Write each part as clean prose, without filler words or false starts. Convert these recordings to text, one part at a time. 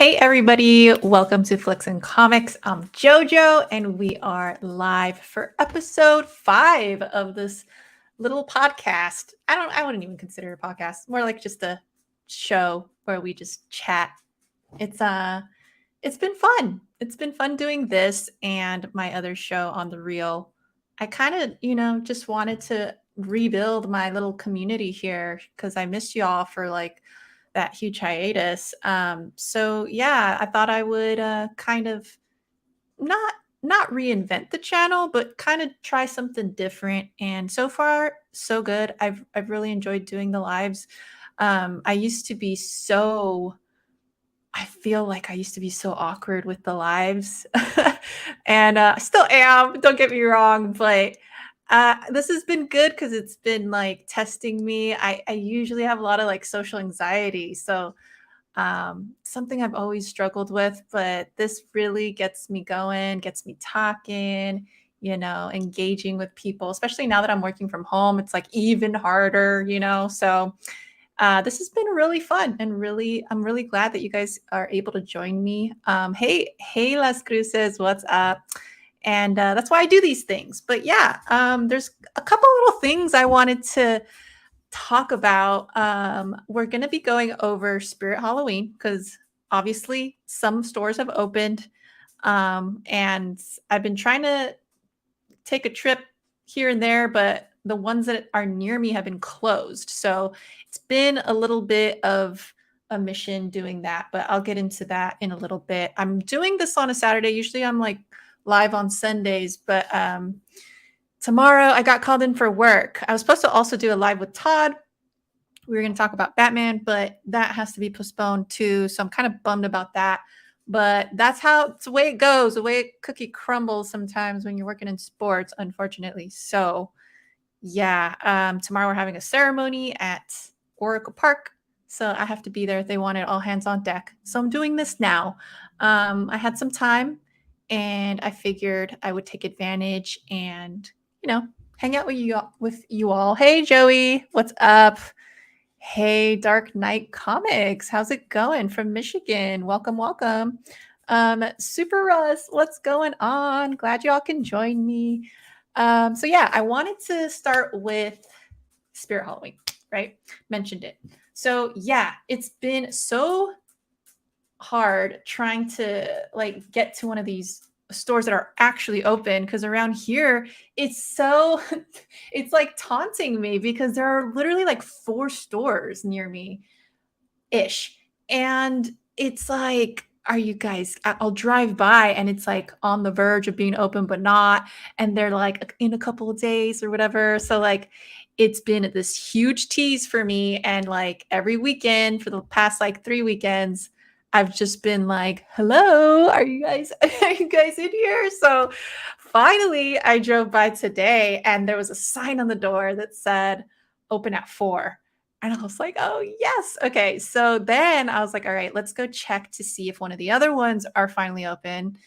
Hey everybody, welcome to Flix and Comix. I'm Jojo and we are live for episode 5 of this little podcast. I wouldn't even consider it a podcast, more like just a show where we just chat. It's been fun. It's been fun doing this and my other show on the reel. I kind of, just wanted to rebuild my little community here because I missed y'all for like that huge hiatus. So yeah, I thought I would kind of not not reinvent the channel, but kind of try something different. And so far, so good. I've really enjoyed doing the lives. I used to be so I feel like I used to be so awkward with the lives, and I still am. Don't get me wrong, but this has been good because it's been like testing me. I usually have a lot of like social anxiety, so something I've always struggled with, but this really gets me going, gets me talking, engaging with people, especially now that I'm working from home. It's like even harder. So this has been really fun and I'm really glad that you guys are able to join me. Hey, Las Cruces, what's up? And that's why I do these things. But yeah, there's a couple little things I wanted to talk about. We're going to be going over Spirit Halloween because obviously some stores have opened. And I've been trying to take a trip here and there, but the ones that are near me have been closed. So it's been a little bit of a mission doing that, but I'll get into that in a little bit. I'm doing this on a Saturday. Usually I'm like live on Sundays, but tomorrow I got called in for work. I was supposed to also do a live with Todd. We were going to talk about Batman, but that has to be postponed too. So I'm kind of bummed about that. But it's the way it goes, the way cookie crumbles sometimes when you're working in sports, unfortunately. So yeah, tomorrow we're having a ceremony at Oracle Park. So I have to be there. They wanted all hands on deck. So I'm doing this now. I had some time and I figured I would take advantage and, hang out with you all. Hey, Joey, what's up? Hey, Dark Knight Comics, how's it going from Michigan? Welcome, welcome. Super Russ, what's going on? Glad y'all can join me. So yeah, I wanted to start with Spirit Halloween, right? Mentioned it. So yeah, it's been so hard trying to like get to one of these stores that are actually open because around here it's like taunting me because there are literally like 4 stores near me ish, and it's like, are you guys, I'll drive by and it's like on the verge of being open but not, and they're like in a couple of days or whatever. So like it's been this huge tease for me, and like every weekend for the past like 3 weekends I've just been like, hello, are you guys are you guys in here? So finally I drove by today and there was a sign on the door that said open at 4. And I was like, oh, yes. Okay. So then I was like, all right, let's go check to see if one of the other ones are finally open.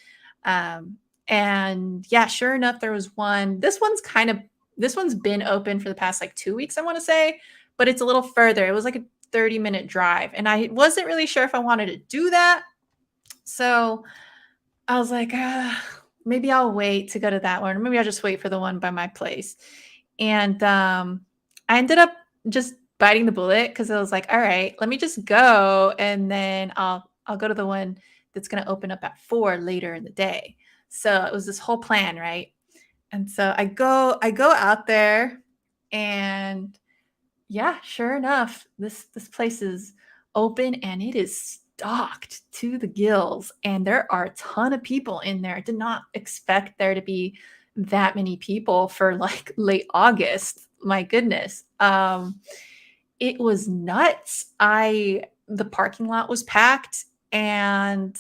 Um, and yeah, sure enough, there was one. This one's been open for the past like 2 weeks, I want to say, but it's a little further. It was like a 30-minute drive. And I wasn't really sure if I wanted to do that. So I was like, maybe I'll wait to go to that one. Or maybe I'll just wait for the one by my place. And I ended up just biting the bullet because I was like, all right, let me just go and then I'll go to the one that's going to open up at 4 later in the day. So it was this whole plan, right? And so I go out there, and yeah, sure enough, this place is open and it is stocked to the gills, and there are a ton of people in there. I did not expect there to be that many people for like late August. My goodness. It was nuts. The parking lot was packed, and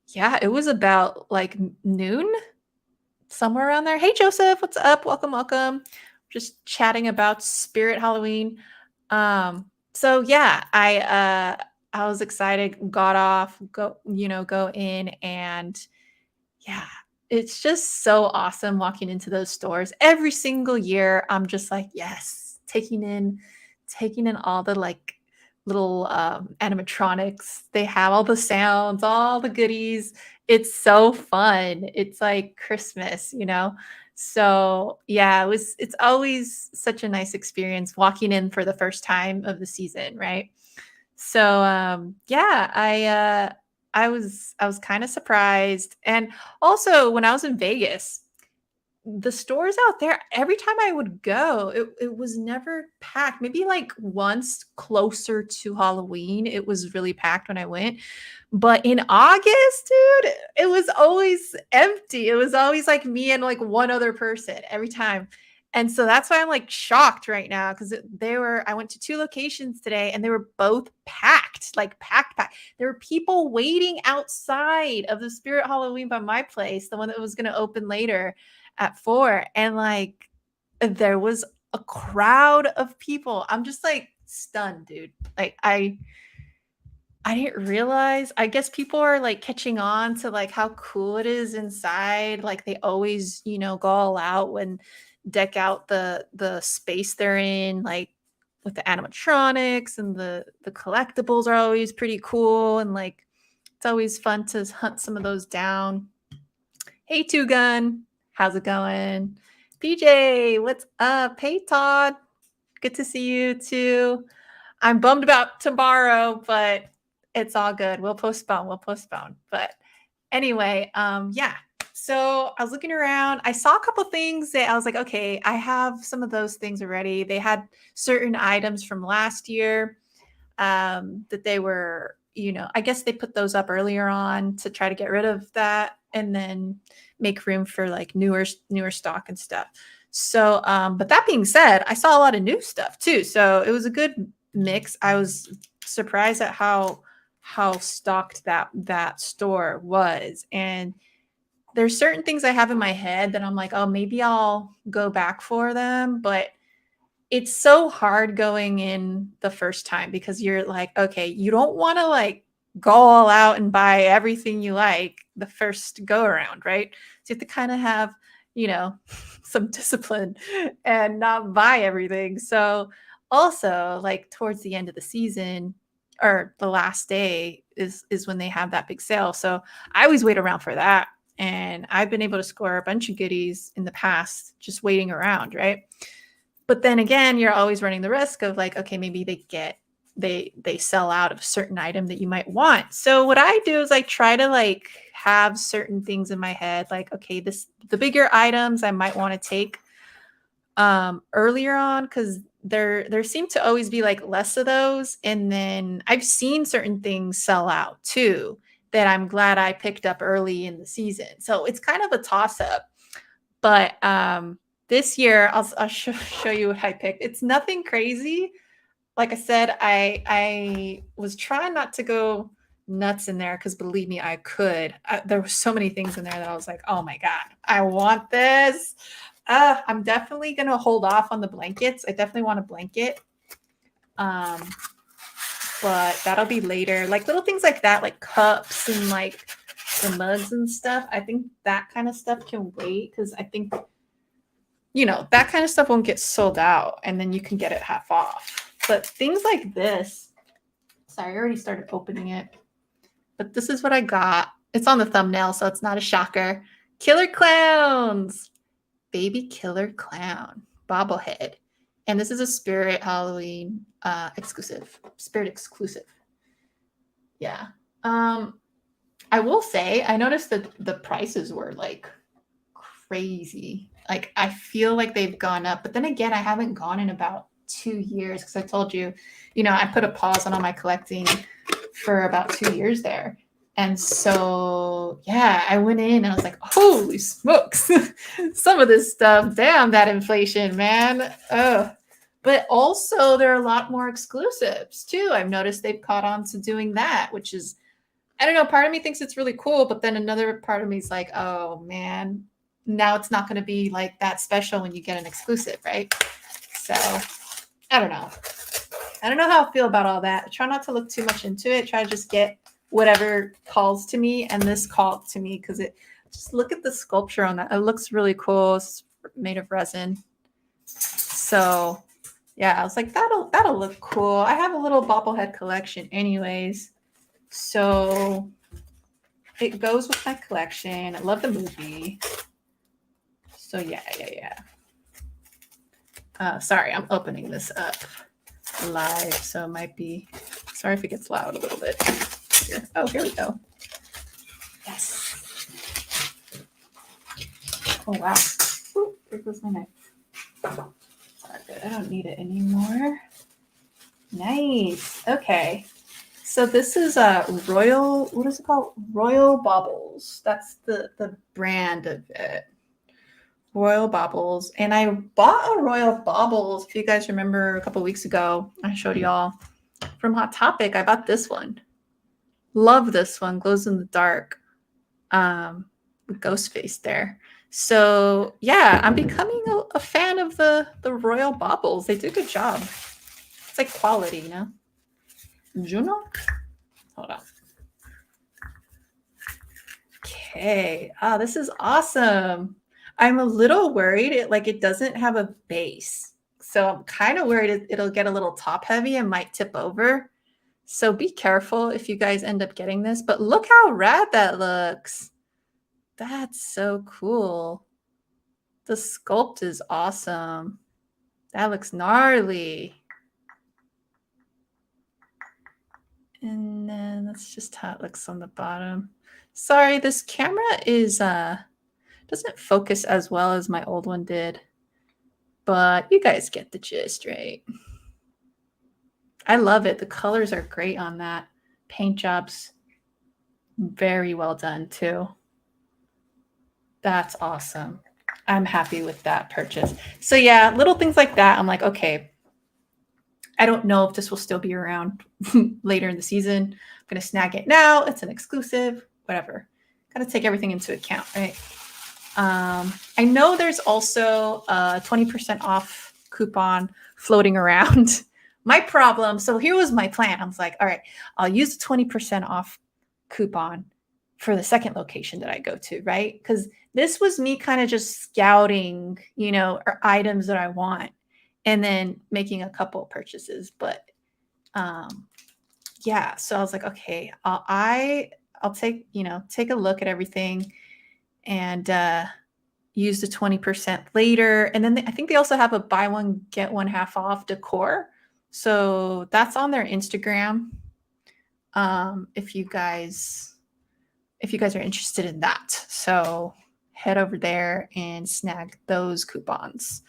yeah, it was about like noon, somewhere around there. Hey Joseph, what's up? Welcome, welcome. Just chatting about Spirit Halloween. So yeah, I was excited, got off, go in, and yeah, it's just so awesome walking into those stores every single year. I'm just like, yes, taking in all the like little animatronics. They have all the sounds, all the goodies. It's so fun. It's like Christmas, you know? So yeah, it's always such a nice experience walking in for the first time of the season, right? So yeah, I was kind of surprised. And also when I was in Vegas, the stores out there, every time I would go, it was never packed. Maybe like once closer to Halloween, it was really packed when I went. But in August, dude, it was always empty. It was always like me and like one other person every time. And so that's why I'm like shocked right now because I went to two locations today and they were both packed, like packed. There were people waiting outside of the Spirit Halloween by my place, the one that was going to open later at 4. And like there was a crowd of people. I'm just like stunned, dude. Like I didn't realize. I guess people are like catching on to like how cool it is inside. Like they always, go all out when deck out the space they're in, like with the animatronics and the collectibles are always pretty cool and like it's always fun to hunt some of those down. Hey Two Gun, how's it going? PJ, what's up? Hey Todd, good to see you too. I'm bummed about tomorrow, but it's all good. We'll postpone. But anyway, yeah. So I was looking around. I saw a couple things that I was like, okay, I have some of those things already. They had certain items from last year that they were, I guess they put those up earlier on to try to get rid of that and then make room for like newer stock and stuff. So, but that being said, I saw a lot of new stuff too. So it was a good mix. I was surprised at how stocked that store was. And there's certain things I have in my head that I'm like, oh, maybe I'll go back for them. But it's so hard going in the first time because you're like, okay, you don't want to like go all out and buy everything you like the first go around, right? So you have to kind of have, some discipline and not buy everything. So also like towards the end of the season or the last day is when they have that big sale. So I always wait around for that. And I've been able to score a bunch of goodies in the past just waiting around, right? But then again, you're always running the risk of like, okay, maybe they sell out of a certain item that you might want. So what I do is I try to like have certain things in my head, like, okay, the bigger items I might want to take earlier on because there seem to always be like less of those. And then I've seen certain things sell out too that I'm glad I picked up early in the season. So it's kind of a toss up. But this year, I'll show you what I picked. It's nothing crazy. Like I said, I was trying not to go nuts in there because believe me, I could. There were so many things in there that I was like, oh my God, I want this. I'm definitely going to hold off on the blankets. I definitely want a blanket. But that'll be later. Like little things like that, like cups and like the mugs and stuff. I think that kind of stuff can wait because I think that kind of stuff won't get sold out and then you can get it half off. But things like this, sorry, I already started opening it, but this is what I got. It's on the thumbnail, so it's not a shocker. Killer Clowns, baby killer clown, bobblehead. And this is a Spirit Halloween exclusive, Spirit exclusive. Yeah. I will say, I noticed that the prices were like crazy. Like I feel like they've gone up, but then again, I haven't gone in about 2 years because I told you, I put a pause on all my collecting for about 2 years there. And so, yeah, I went in and I was like, holy smokes, some of this stuff, damn that inflation, man. But also there are a lot more exclusives too. I've noticed they've caught on to doing that, which is, I don't know, part of me thinks it's really cool, but then another part of me is like, oh man, now it's not going to be like that special when you get an exclusive, right? So I don't know. I don't know how I feel about all that. I try not to look too much into it. Try to just get whatever calls to me. And this called to me because just look at the sculpture on that. It looks really cool. It's made of resin. So Yeah, I was like, that'll look cool. I have a little bobblehead collection anyways. So it goes with my collection. I love the movie. So yeah. Sorry, I'm opening this up live, so it might be. Sorry if it gets loud a little bit. Here. Oh, here we go. Yes. Oh wow. Ooh, there goes my knife. Sorry, good. I don't need it anymore. Nice. Okay. So this is a Royal. What is it called? Royal Baubles. That's the brand of it. Royal Baubles. And I bought a Royal Baubles. If you guys remember a couple weeks ago, I showed y'all from Hot Topic. I bought this one. Love this one. Glows in the dark. With ghost face there. So yeah, I'm becoming a fan of the Royal Baubles. They do a good job. It's like quality, you know. Juno. Hold on. Okay. Oh, this is awesome. I'm a little worried it doesn't have a base. So I'm kind of worried it'll get a little top heavy and might tip over. So be careful if you guys end up getting this. But look how rad that looks. That's so cool. The sculpt is awesome. That looks gnarly. And then that's just how it looks on the bottom. Sorry, this camera is doesn't focus as well as my old one did. But you guys get the gist, right? I love it. The colors are great on that. Paint job's very well done too. That's awesome. I'm happy with that purchase. So yeah, little things like that. I'm like, okay, I don't know if this will still be around later in the season. I'm going to snag it now. It's an exclusive, whatever. Got to take everything into account, right? I know there's also a 20% off coupon floating around. My problem, so here was my plan. I was like, all right, I'll use the 20% off coupon for the second location that I go to, right? Because this was me kind of just scouting, items that I want and then making a couple purchases. But yeah, so I was like, okay, I'll take a look at everything and use the 20% later. And then I think they also have a buy one get one half off decor. So that's on their Instagram. If you guys are interested in that, so head over there and snag those coupons.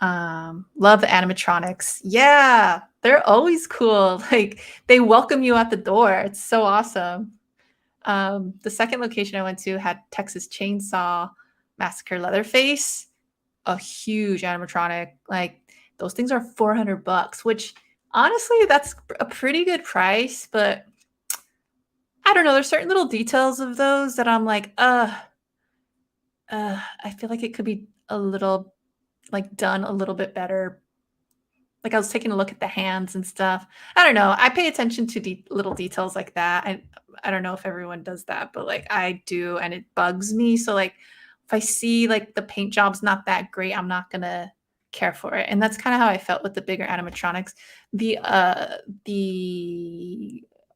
Love the animatronics. Yeah, they're always cool. Like they welcome you at the door. It's so awesome. The second location I went to had Texas Chainsaw Massacre Leatherface, a huge animatronic. Like those things are $400, which honestly, that's a pretty good price. But I don't know. There's certain little details of those that I'm like, I feel like it could be a little done a little bit better. Like I was taking a look at the hands and stuff. I don't know. I pay attention to little details like that. I don't know if everyone does that, but like I do, and it bugs me. So like if I see like the paint job's not that great, I'm not gonna care for it. And that's kind of how I felt with the bigger animatronics. The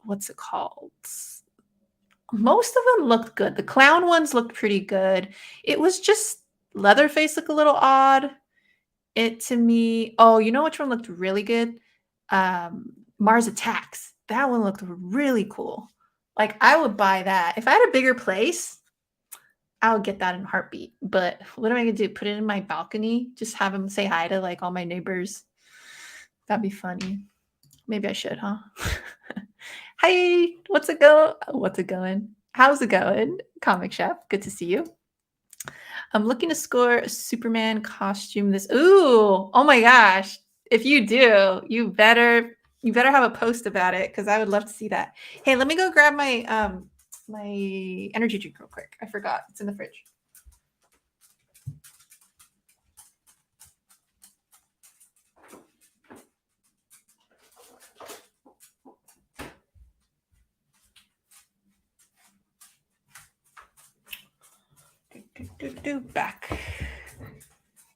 what's it called? Most of them looked good. The clown ones looked pretty good. It was just Leatherface looked a little odd. It to me, oh, you know which one looked really good? Mars Attacks. That one looked really cool. Like I would buy that. If I had a bigger place, I would get that in a heartbeat. But what am I gonna do? Put it in my balcony? Just have them say hi to like all my neighbors. That'd be funny. Maybe I should, huh? Hi, what's it going? How's it going? Comic Chef, good to see you. I'm looking to score a Superman costume this. Ooh, oh my gosh. If you do, you better have a post about it because I would love to see that. Hey, let me go grab my my energy drink real quick. I forgot. It's in the fridge. Back.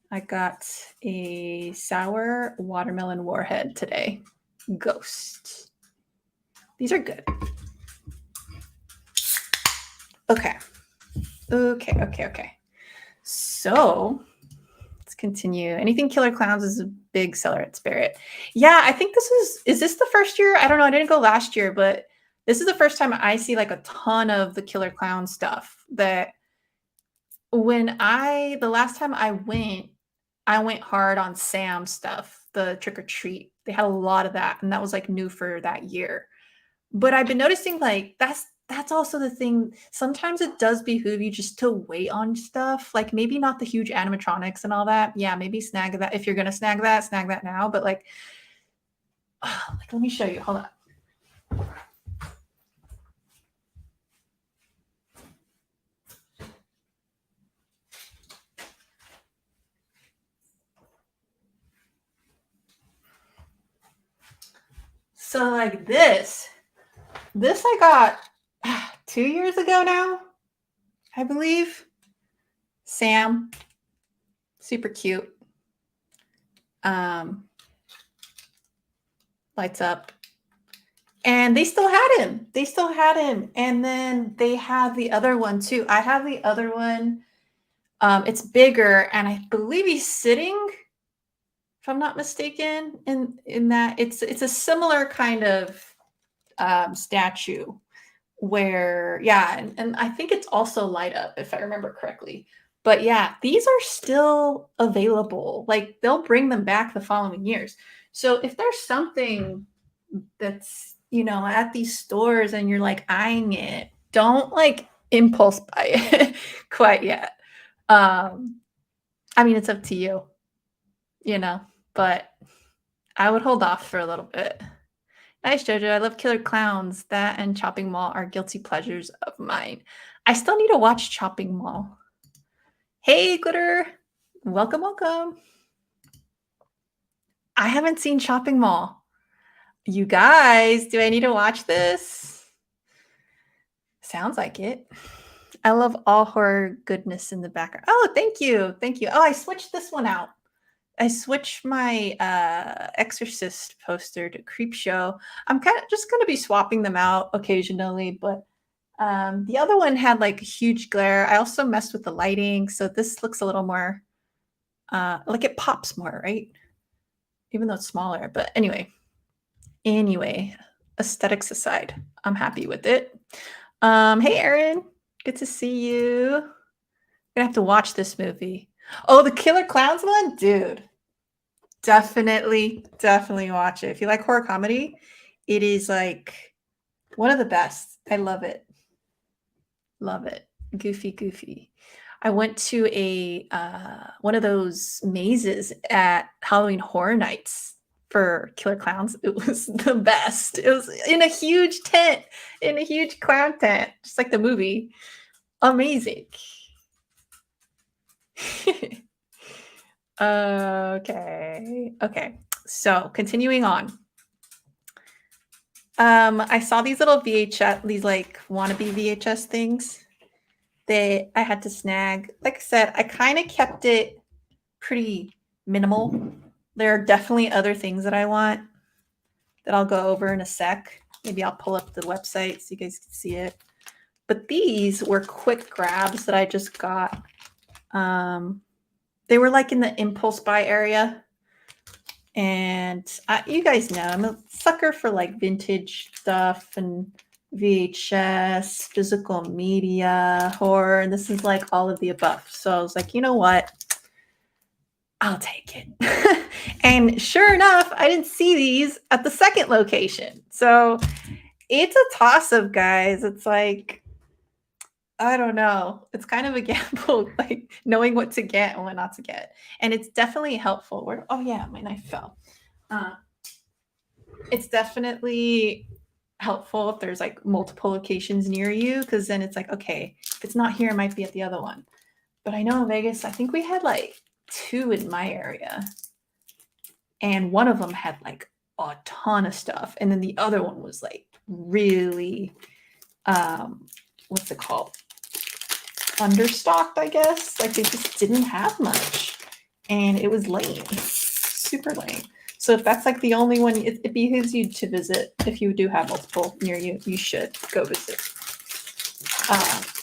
I got a sour watermelon warhead today. Ghost. These are good. Okay. Okay. So let's continue. Anything Killer Clowns is a big seller at Spirit. Yeah, I think is this the first year? I don't know. I didn't go last year, but this is the first time I see like a ton of the Killer Clown stuff that the last time I went hard on Sam stuff, the trick or treat. They had a lot of that, and that was like new for that year. But I've been noticing like that's also the thing. Sometimes it does behoove you just to wait on stuff. Like maybe not the huge animatronics and all that. Yeah, maybe snag that if you're gonna snag that now. But like let me show you. Hold on. So like this I got 2 years ago now, I believe. Sam, super cute. Lights up. And they still had him. And then they have the other one too. I have the other one. It's bigger, and I believe he's sitting, if I'm not mistaken, in that it's a similar kind of statue where and I think it's also light up if I remember correctly. But yeah, these are still available. Like they'll bring them back the following years. So if there's something that's at these stores and you're like eyeing it, don't like impulse buy it quite yet. I mean, it's up to you, but I would hold off for a little bit. Nice, Jojo. I love Killer Clowns. That and Chopping Mall are guilty pleasures of mine. I still need to watch Chopping Mall. Hey, Glitter. Welcome. I haven't seen Chopping Mall. You guys, do I need to watch this? Sounds like it. I love all horror goodness in the background. Oh, thank you. Oh, I switched this one out. I switched my Exorcist poster to Creepshow. I'm kind of just going to be swapping them out occasionally, but the other one had like a huge glare. I also messed with the lighting, so this looks a little more like it pops more, right? Even though it's smaller. But anyway, aesthetics aside, I'm happy with it. Hey, Erin. Good to see you. I'm gonna have to watch this movie. Oh, the Killer Clowns one? Dude. Definitely watch it. If you like horror comedy, it is like one of the best. I love it. Goofy. I went to a one of those mazes at Halloween Horror Nights for Killer Clowns. It was the best. It was in a huge tent, in a huge clown tent, just like the movie. Amazing. Okay. So continuing on. I saw these little VHS, these like wannabe VHS things. I had to snag. Like I said, I kind of kept it pretty minimal. There are definitely other things that I want that I'll go over in a sec. Maybe I'll pull up the website so you guys can see it. But these were quick grabs that I just got. They were like in the impulse buy area. And you guys know I'm a sucker for like vintage stuff and VHS, physical media, horror, and this is like all of the above. So I was like, you know what? I'll take it. And sure enough, I didn't see these at the second location. So it's a toss-up, guys. It's like, I don't know. It's kind of a gamble, like knowing what to get and what not to get. And it's definitely helpful. Oh yeah, my knife fell. It's definitely helpful if there's like multiple locations near you, because then it's like, okay, if it's not here, it might be at the other one. But I know in Vegas, I think we had like 2 in my area. And one of them had like a ton of stuff. And then the other one was like really, what's it called? Understocked, I guess. Like they just didn't have much. and it was lame, super lame. So if that's like the only one, it behooves you to visit. If you do have multiple near you, you should go visit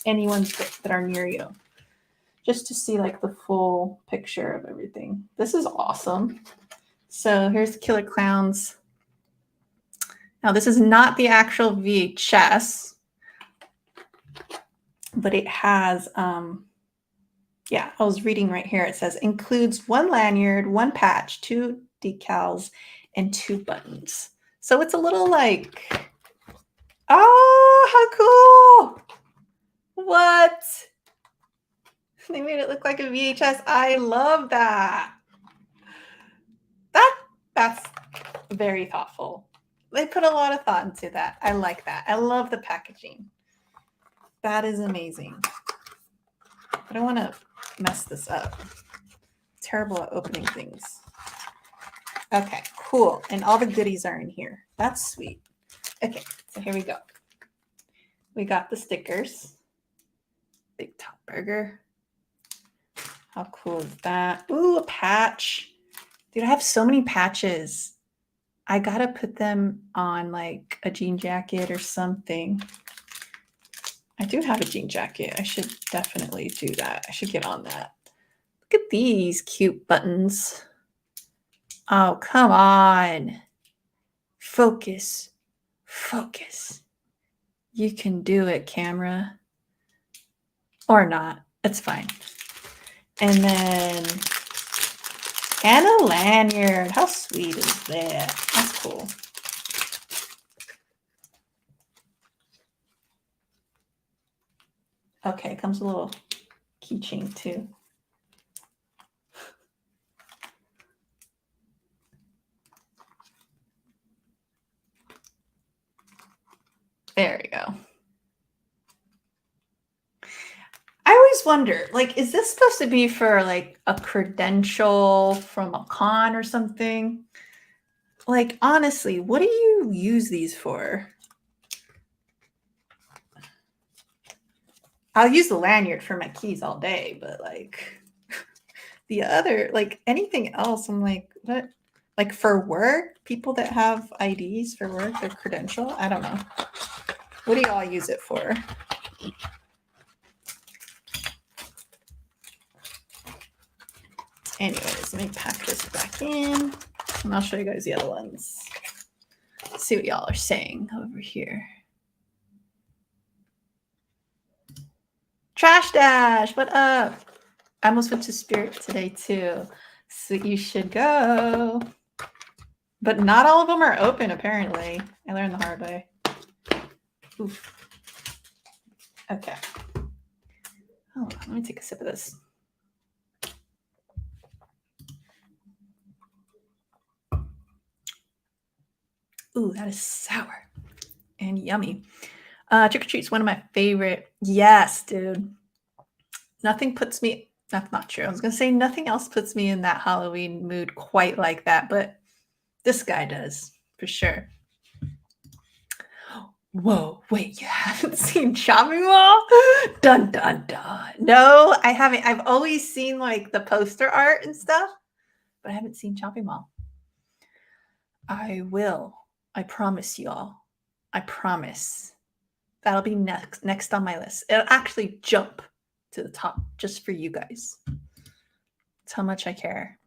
any ones that are near you, just to see like the full picture of everything. This is awesome. So here's Killer Clowns. Now this is not the actual VHS, but it has, yeah, I was reading right here. It says includes 1 lanyard, 1 patch, 2 decals, and 2 buttons. So it's a little like, oh, how cool. What? They made it look like a VHS. I love that. That's very thoughtful. They put a lot of thought into that. I like that. I love the packaging. That is amazing. I don't want to mess this up. Terrible at opening things. Okay, cool. And all the goodies are in here. That's sweet. Okay, so here we go. We got the stickers. Big Top Burger. How cool is that? Ooh, a patch. Dude, I have so many patches. I gotta put them on like a jean jacket or something. I do have a jean jacket. I should definitely do that. I should get on that. Look at these cute buttons. Oh, come on. Focus. Focus. You can do it, camera. Or not. It's fine. And then, and a lanyard. How sweet is that? That's cool. Okay, it comes with a little keychain too. There we go. I always wonder, like, is this supposed to be for like a credential from a con or something? Like, honestly, what do you use these for? I'll use the lanyard for my keys all day, but like the other, like anything else, I'm like, what? Like for work, people that have IDs for work, their credential? I don't know. What do y'all use it for? Anyways, let me pack this back in and I'll show you guys the other ones. Let's see what y'all are saying over here. Trash Dash, what up? I almost went to Spirit today too, so you should go. But not all of them are open, apparently. I learned the hard way. Oof. Okay. Hold on, let me take a sip of this. Ooh, that is sour and yummy. Trick or Treat's one of my favorite. Yes, dude. Nothing puts me, that's not true. I was going to say nothing else puts me in that Halloween mood quite like that, but this guy does, for sure. Whoa, wait, you haven't seen Shopping Mall? Dun, dun, dun. No, I haven't. I've always seen like the poster art and stuff, but I haven't seen Shopping Mall. I will. I promise y'all. I promise. That'll be next on my list. It'll actually jump to the top just for you guys. That's how much I care.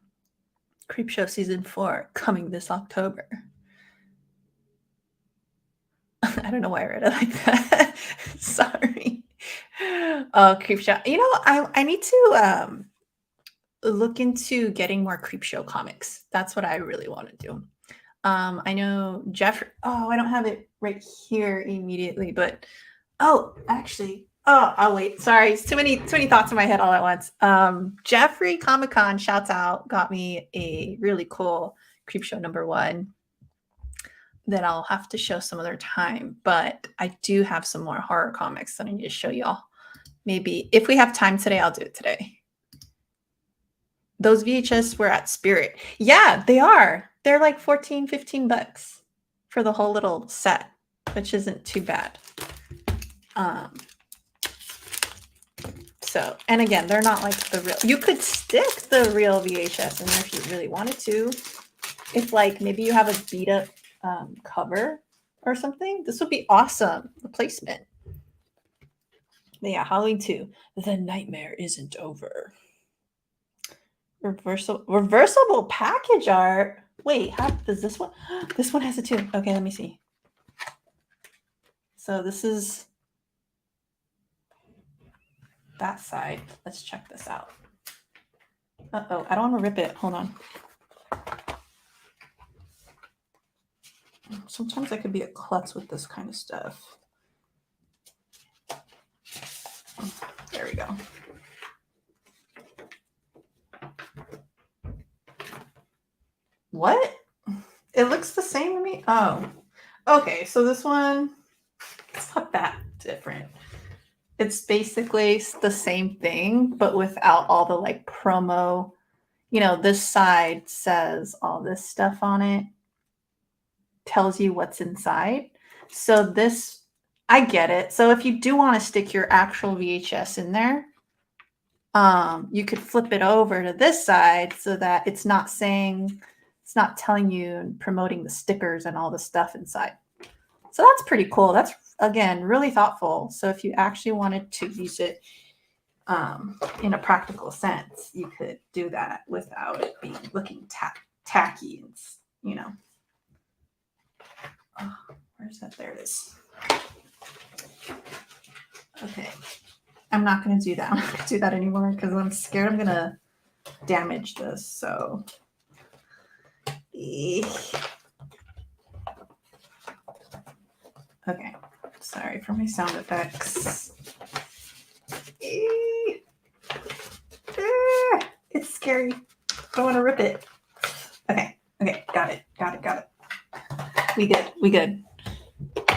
Creepshow Season 4 coming this October. I don't know why I read it like that. Sorry. Oh, Creepshow. You know, I need to look into getting more Creepshow comics. That's what I really want to do. I know Jeff. Oh, I don't have it right here immediately, but actually, I'll wait. Sorry, it's too many thoughts in my head all at once. Jeffrey Comic Con shouts out got me a really cool Creepshow #1 that I'll have to show some other time. But I do have some more horror comics that I need to show y'all. Maybe if we have time today, I'll do it today. Those VHS were at Spirit. Yeah, they are. They're like 14, 15 bucks for the whole little set, which isn't too bad. So, and again, they're not like the real. You could stick the real VHS in there if you really wanted to. If like maybe you have a beat up cover or something, this would be awesome replacement. But yeah, Halloween 2. The nightmare isn't over. Reversible package art. Wait, how does this one? This one has it too. Okay, let me see. So this is that side. Let's check this out. Uh-oh, I don't want to rip it. Hold on. Sometimes I could be a klutz with this kind of stuff. There we go. What? It looks the same to me. Oh, okay. So this one, it's not that different. It's basically the same thing, but without all the like promo. You know, this side says all this stuff on it, tells you what's inside. So this, I get it. So if you do want to stick your actual VHS in there, you could flip it over to this side so that it's not saying, it's not telling you and promoting the stickers and all the stuff inside. So that's pretty cool. That's, again, really thoughtful. So if you actually wanted to use it in a practical sense, you could do that without it being looking tacky and, you know. Oh, where's that? There it is. Okay. I'm not going to do that. I'm not going to do that anymore because I'm scared I'm going to damage this. So, okay. Sorry for my sound effects. It's scary. I don't want to rip it. Okay. Okay. Got it. We good.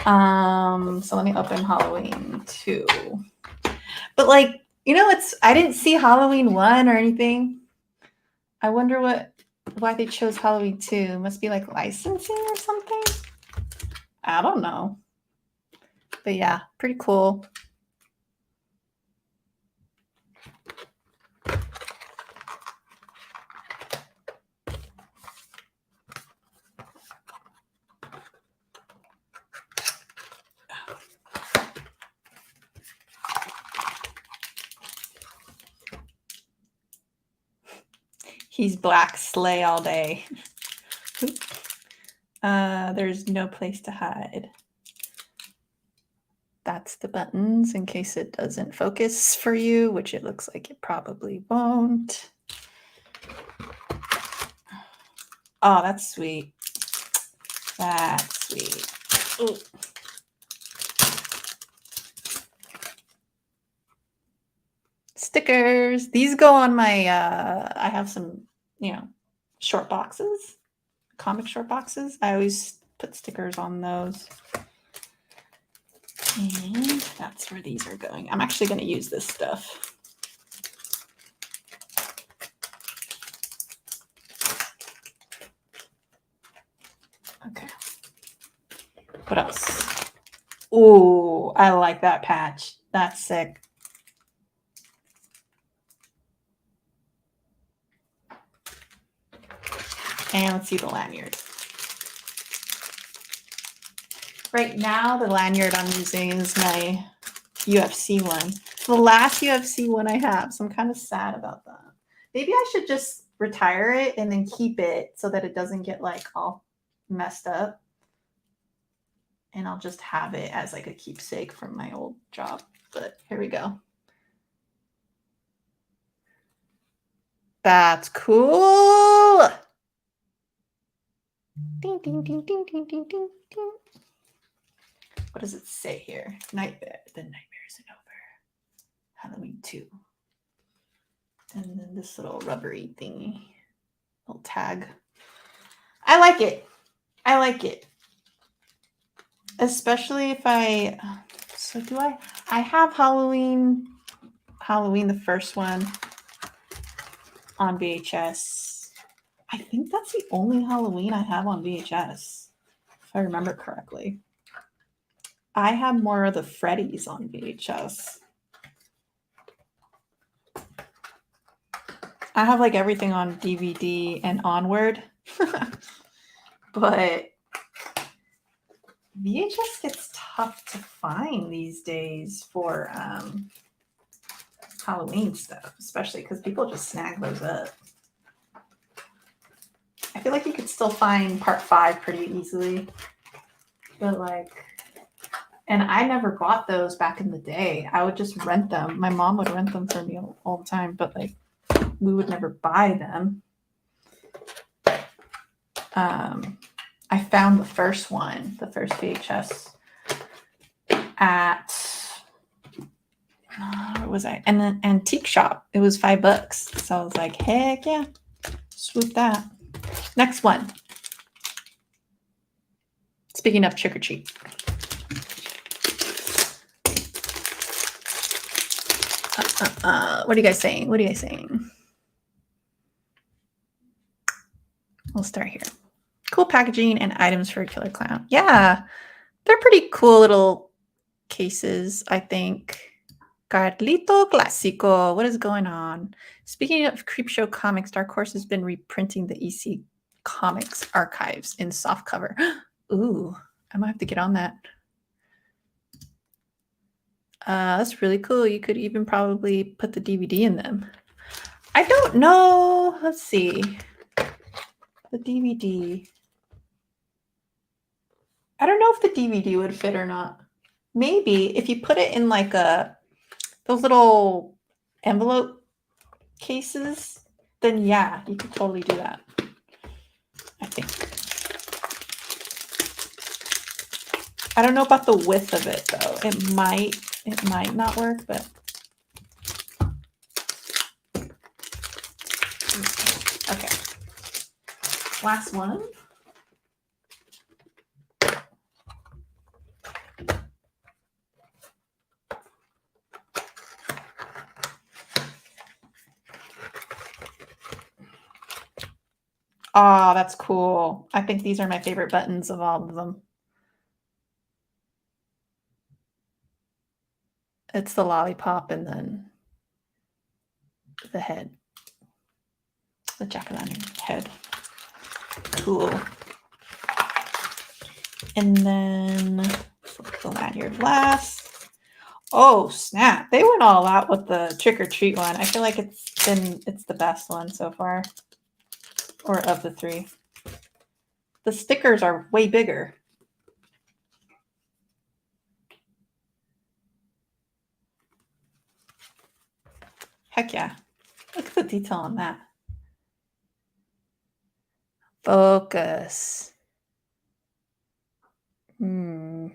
So let me open Halloween 2. But like, you know, I didn't see Halloween 1 or anything. I wonder why they chose Halloween 2. Must be like licensing or something. I don't know. But yeah, pretty cool. He's black slay all day. There's no place to hide. That's the buttons in case it doesn't focus for you, which it looks like it probably won't. Oh, that's sweet. That's sweet. Ooh. Stickers. These go on my, I have some, you know, short boxes, comic short boxes. I always put stickers on those. And that's where these are going. I'm actually going to use this stuff. Okay. What else? Ooh, I like that patch. That's sick. And let's see the lanyard. Right now, the lanyard I'm using is my UFC one. The last UFC one I have, so I'm kind of sad about that. Maybe I should just retire it and then keep it so that it doesn't get like all messed up. And I'll just have it as like a keepsake from my old job. But here we go. That's cool. Ding, ding, ding, ding, ding, ding, ding, ding. What does it say here? Nightmare. The nightmare isn't over. Halloween 2. And then this little rubbery thingy. Little tag. I like it. I like it. Especially if so do I have Halloween the first one on VHS. I think that's the only Halloween I have on VHS, if I remember correctly. I have more of the Freddy's on VHS. I have like everything on DVD and onward, but VHS gets tough to find these days for Halloween stuff, especially because people just snag those up. I feel like you could still find part 5 pretty easily, but like, and I never bought those back in the day. I would just rent them. My mom would rent them for me all the time, but like, we would never buy them. I found the first one, the first VHS at where was I? And an antique shop. It was $5. So I was like, heck yeah, swoop that. Next one. Speaking of trick or treat. What are you guys saying? What are you guys saying? We'll start here. Cool packaging and items for a killer clown. Yeah, they're pretty cool little cases, I think. Carlito Clásico. What is going on? Speaking of Creepshow Comics, Dark Horse has been reprinting the EC Comics archives in softcover. Ooh, I might have to get on that. That's really cool. You could even probably put the DVD in them. I don't know. Let's see. The DVD. I don't know if the DVD would fit or not. Maybe if you put it in like those little envelope cases, then yeah, you could totally do that. I think. I don't know about the width of it though. It might not work, but okay. Last one. Oh, that's cool. I think these are my favorite buttons of all of them. It's the lollipop and then the head. The jack-o'-lantern head. Cool. And then the lanyard last. Oh, snap. They went all out with the trick-or-treat one. I feel like it's the best one so far. Or of the 3. The stickers are way bigger. Heck yeah. Look at the detail on that. Focus. Nope,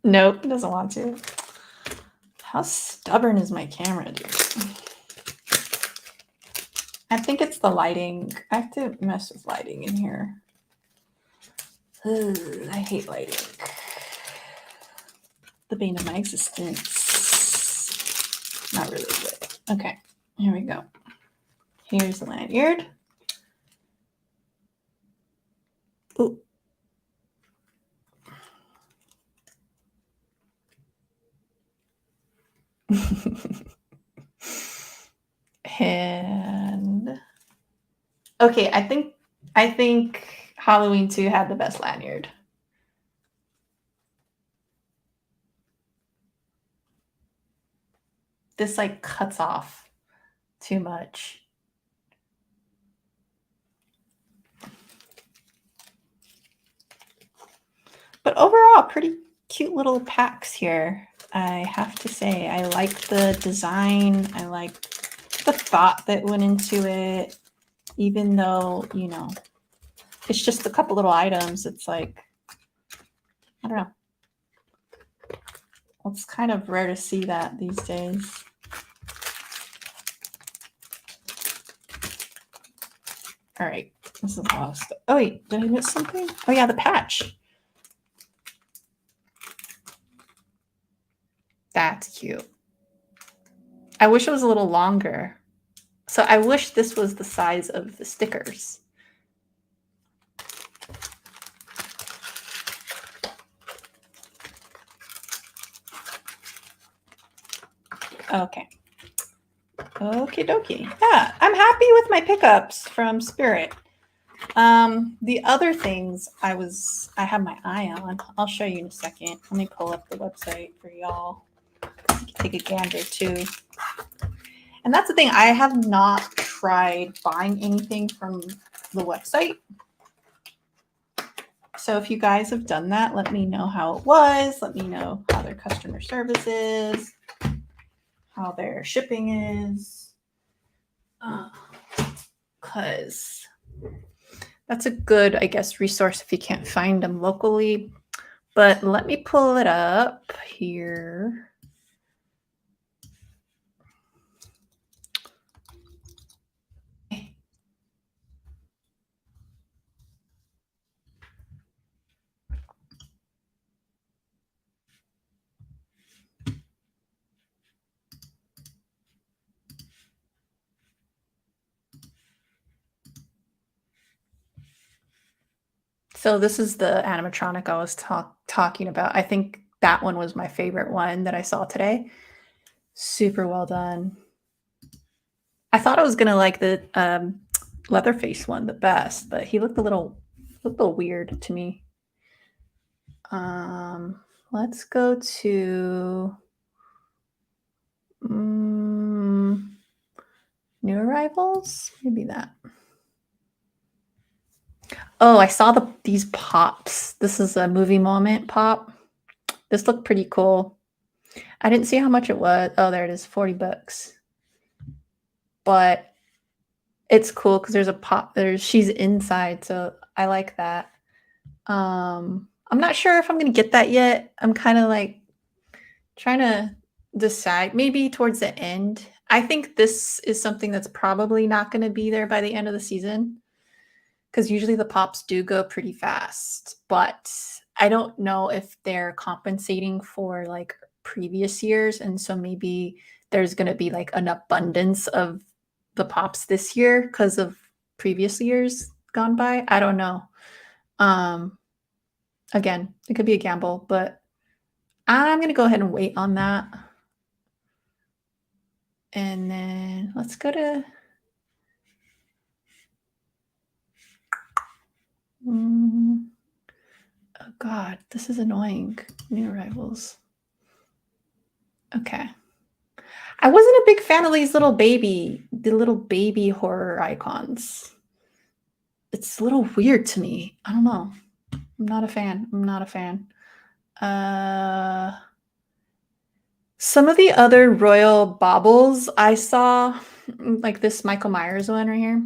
it doesn't want to. How stubborn is my camera, dude? I think it's the lighting. I have to mess with lighting in here. Ugh, I hate lighting. The bane of my existence. Not really good. Okay, here we go. Here's the lanyard. Ooh. And okay, I think Halloween 2 had the best lanyard. This like cuts off too much. But overall, pretty cute little packs here. I have to say, I like the design. I like the thought that went into it, even though, you know, it's just a couple little items. It's like, I don't know. It's kind of rare to see that these days. All right, this is a lot of stuff. Oh wait, did I miss something? Oh yeah, the patch. That's cute. I wish it was a little longer. So I wish this was the size of the stickers. Okay. Okie dokie. Yeah, I'm happy with my pickups from Spirit. The other things I have my eye on, I'll show you in a second. Let me pull up the website for y'all. You can take a gander too. And that's the thing, I have not tried buying anything from the website. So if you guys have done that, let me know how it was. Let me know how their customer service is, how their shipping is. Because that's a good, I guess, resource if you can't find them locally. But let me pull it up here. So this is the animatronic I was talking about. I think that one was my favorite one that I saw today. Super well done. I thought I was gonna like the Leatherface one the best, but he looked a little weird to me. Let's go to new arrivals. Maybe that. Oh, I saw these pops. This is a movie moment pop. This looked pretty cool. I didn't see how much it was. Oh, there it is, $40. But it's cool because there's a pop. She's inside, so I like that. I'm not sure if I'm gonna get that yet. I'm kind of like trying to decide. Maybe towards the end. I think this is something that's probably not going to be there by the end of the season because usually the pops do go pretty fast. But I don't know if they're compensating for like previous years, and so maybe there's going to be like an abundance of the pops this year because of previous years gone by. I don't know. Again, it could be a gamble, but I'm going to go ahead and wait on that. And then let's go to oh God, this is annoying. New arrivals. Okay. I wasn't a big fan of the little baby horror icons. It's a little weird to me. I don't know. I'm not a fan. Some of the other royal baubles I saw, like this Michael Myers one right here,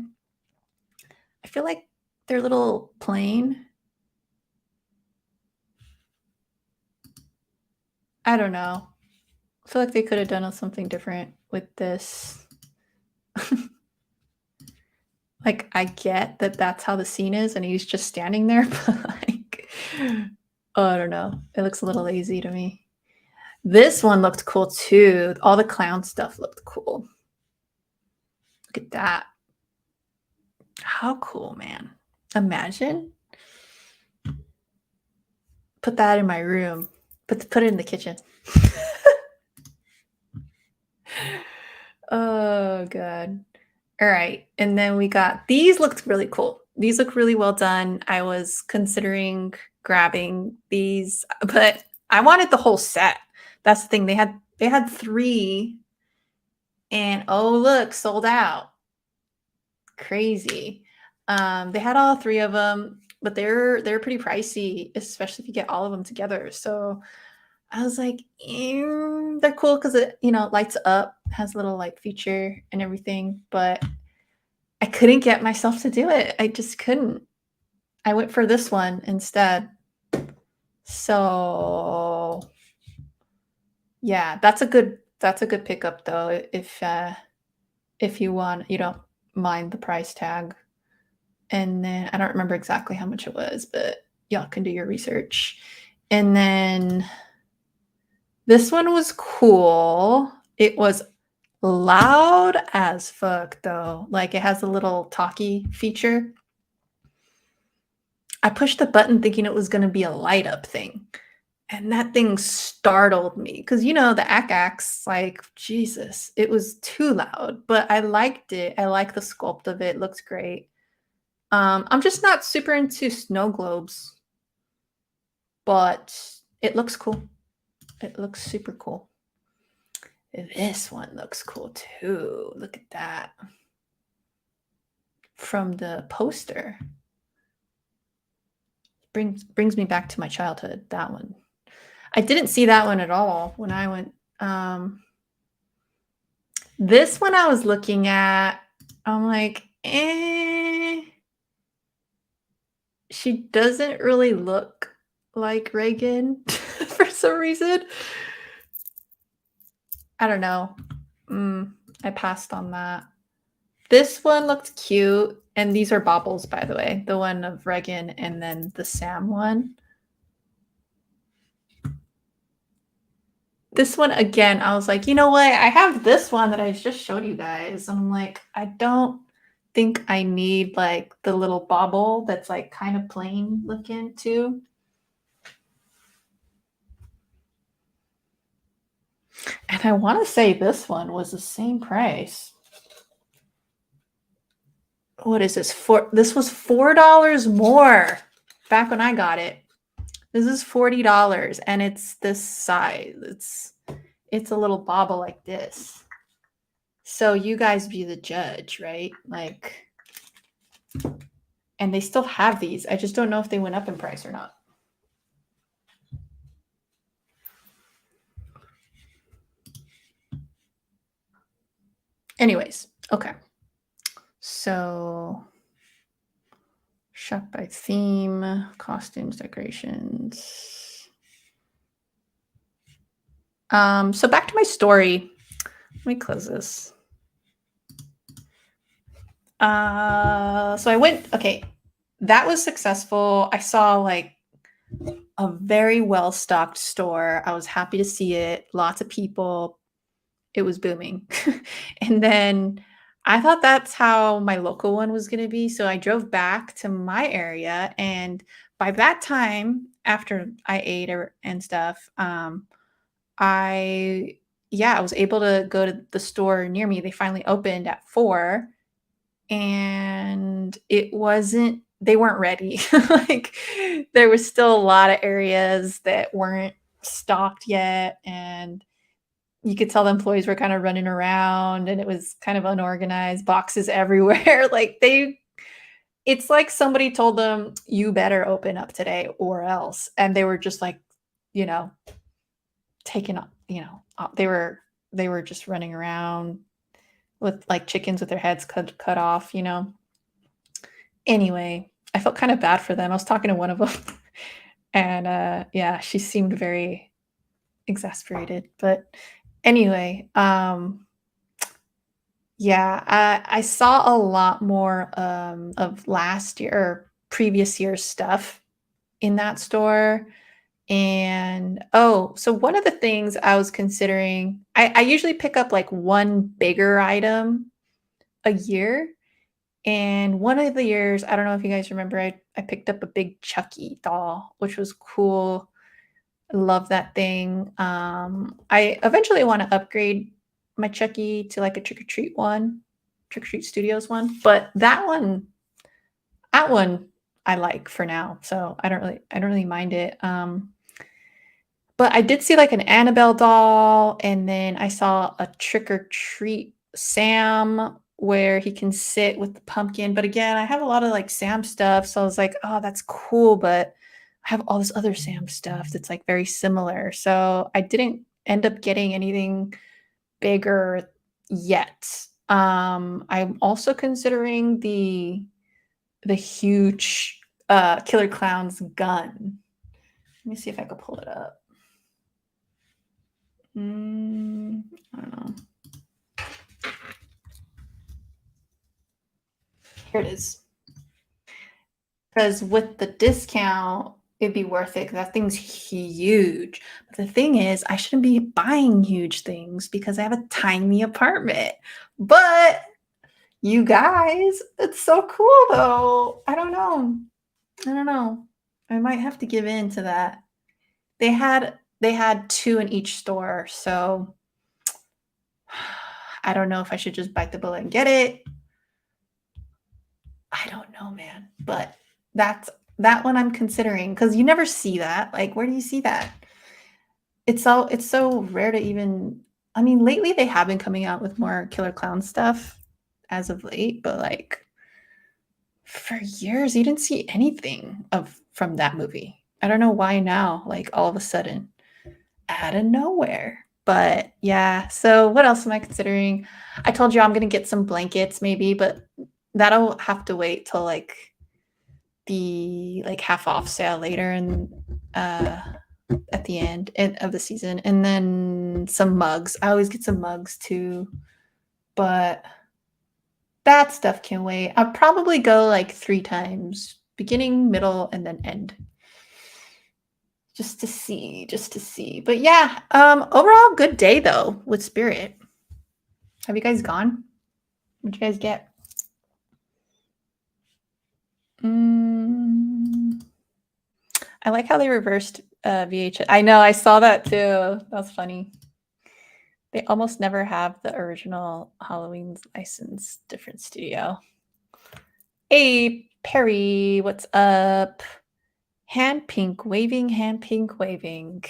I feel like they're a little plain. I don't know. I feel like they could have done something different with this. Like, I get that that's how the scene is and he's just standing there, but like, oh, I don't know. It looks a little lazy to me. This one looked cool too. All the clown stuff looked cool. Look at that. How cool, man. Imagine. Put that in my room. Put it in the kitchen. Oh, God. All right. And then we got these looked really cool. These look really well done. I was considering grabbing these, but I wanted the whole set. That's the thing. They had 3 and oh look, sold out. Crazy. They had all 3 of them, but they're pretty pricey, especially if you get all of them together. So I was like, they're cool because it, lights up, has a little light feature and everything, but I couldn't get myself to do it. I just couldn't. I went for this one instead. So yeah, that's a good pickup though. If you don't mind the price tag. And then I don't remember exactly how much it was, but y'all can do your research. And then this one was cool. It was loud as fuck though. Like it has a little talkie feature. I pushed the button thinking it was going to be a light up thing. and that thing startled me because the axe, like, Jesus, it was too loud, but I liked it. I like the sculpt of it, looks great. I'm just not super into snow globes, but it looks cool. It looks super cool. This one looks cool too. Look at that. From the poster. Brings me back to my childhood, that one. I didn't see that one at all when I went. This one I was looking at, I'm like, she doesn't really look like Reagan for some reason. I don't know. I passed on that. This one looked cute, and these are baubles, by the way. The one of Reagan and then the Sam one. This one, again, I was like, you know what? I have this one that I just showed you guys. And I'm like, I don't think I need like the little bauble that's like kind of plain looking too. And I want to say this one was the same price. What is this? This was $4 more back when I got it. This is $40 and it's this size. It's a little bauble like this. So you guys be the judge, right? Like, and they still have these. I just don't know if they went up in price or not. Anyways, okay. So shop by theme, costumes, decorations. So back to my story. Let me close this. So I went, okay, that was successful. I saw like a very well-stocked store. I was happy to see it. Lots of people. It was booming. And then I thought that's how my local one was going to be. So I drove back to my area. And by that time, after I ate and stuff, I was able to go to the store near me. They finally opened at 4 and they weren't ready. Like there was still a lot of areas that weren't stocked yet. And you could tell the employees were kind of running around and it was kind of unorganized, boxes everywhere. It's like somebody told them, you better open up today or else. And they were just like, you know, taken up, they were just running around with like chickens with their heads cut off. Anyway, I felt kind of bad for them. I was talking to one of them and yeah, she seemed very exasperated. But anyway, yeah, I saw a lot more of last year or previous year's stuff in that store. And so one of the things I was considering, I usually pick up like one bigger item a year. And one of the years, I don't know if you guys remember, I picked up a big Chucky doll, which was cool. I love that thing. I eventually want to upgrade my Chucky to like a Trick or Treat one, Trick or Treat Studios one. But that one I like for now. So I don't really mind it. But I did see like an Annabelle doll, and then I saw a Trick or Treat Sam where he can sit with the pumpkin. But again, I have a lot of like Sam stuff. So I was like, oh, that's cool. But I have all this other Sam stuff that's like very similar. So I didn't end up getting anything bigger yet. I'm also considering the huge Killer Clown's gun. Let me see if I could pull it up. I don't know. Here it is. Because with the discount, it'd be worth it. 'Cause that thing's huge. But the thing is, I shouldn't be buying huge things because I have a tiny apartment. But you guys, it's so cool though. I don't know. I might have to give in to that. They had 2 in each store, so I don't know if I should just bite the bullet and get it. I don't know, man, but that's that one I'm considering because you never see that. Like, where do you see that? It's so rare to even. I mean, lately they have been coming out with more Killer Clown stuff as of late, but like for years you didn't see anything of from that movie. I don't know why now, like all of a sudden, out of nowhere. But yeah, so what else am I considering? I told you I'm gonna get some blankets maybe, but that'll have to wait till like the like half off sale later and uh at the of the season, and then some mugs. I always get some mugs too, but that stuff can wait. I'll probably go like 3 times, beginning, middle, and then end, just to see, just to see. But yeah, overall good day though with Spirit. Have you guys gone? What'd you guys get? I like how they reversed VHS. I know, I saw that too. That's funny. They almost never have the original Halloween's license, different studio. Hey, Perry, what's up? Hand pink waving, hand pink waving.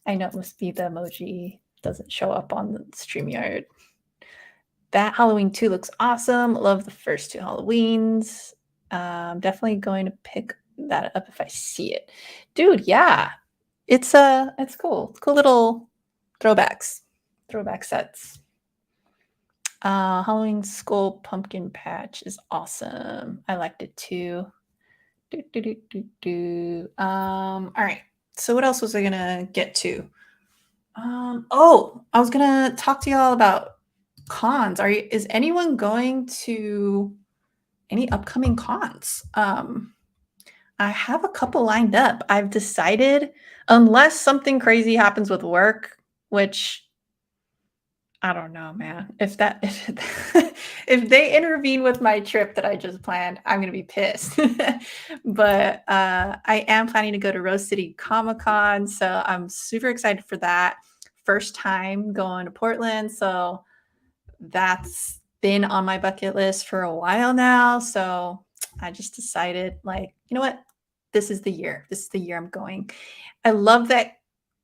I know it must be the emoji. Doesn't show up on the StreamYard. That Halloween 2 looks awesome. Love the first 2 Halloweens. Definitely going to pick that up if I see it. Dude, yeah. It's cool. Cool little throwbacks. Throwback sets. Halloween Skull Pumpkin Patch is awesome. I liked it too. All right. So what else was I gonna get to? Oh, I was gonna talk to y'all about cons. Is anyone going to any upcoming cons? I have a couple lined up. I've decided, unless something crazy happens with work, which I don't know, man. If they intervene with my trip that I just planned, I'm gonna be pissed. But I am planning to go to Rose City Comic Con, so I'm super excited for that. First time going to Portland, so that's been on my bucket list for a while now. So I just decided, like, you know what? This is the year. This is the year I'm going. I love that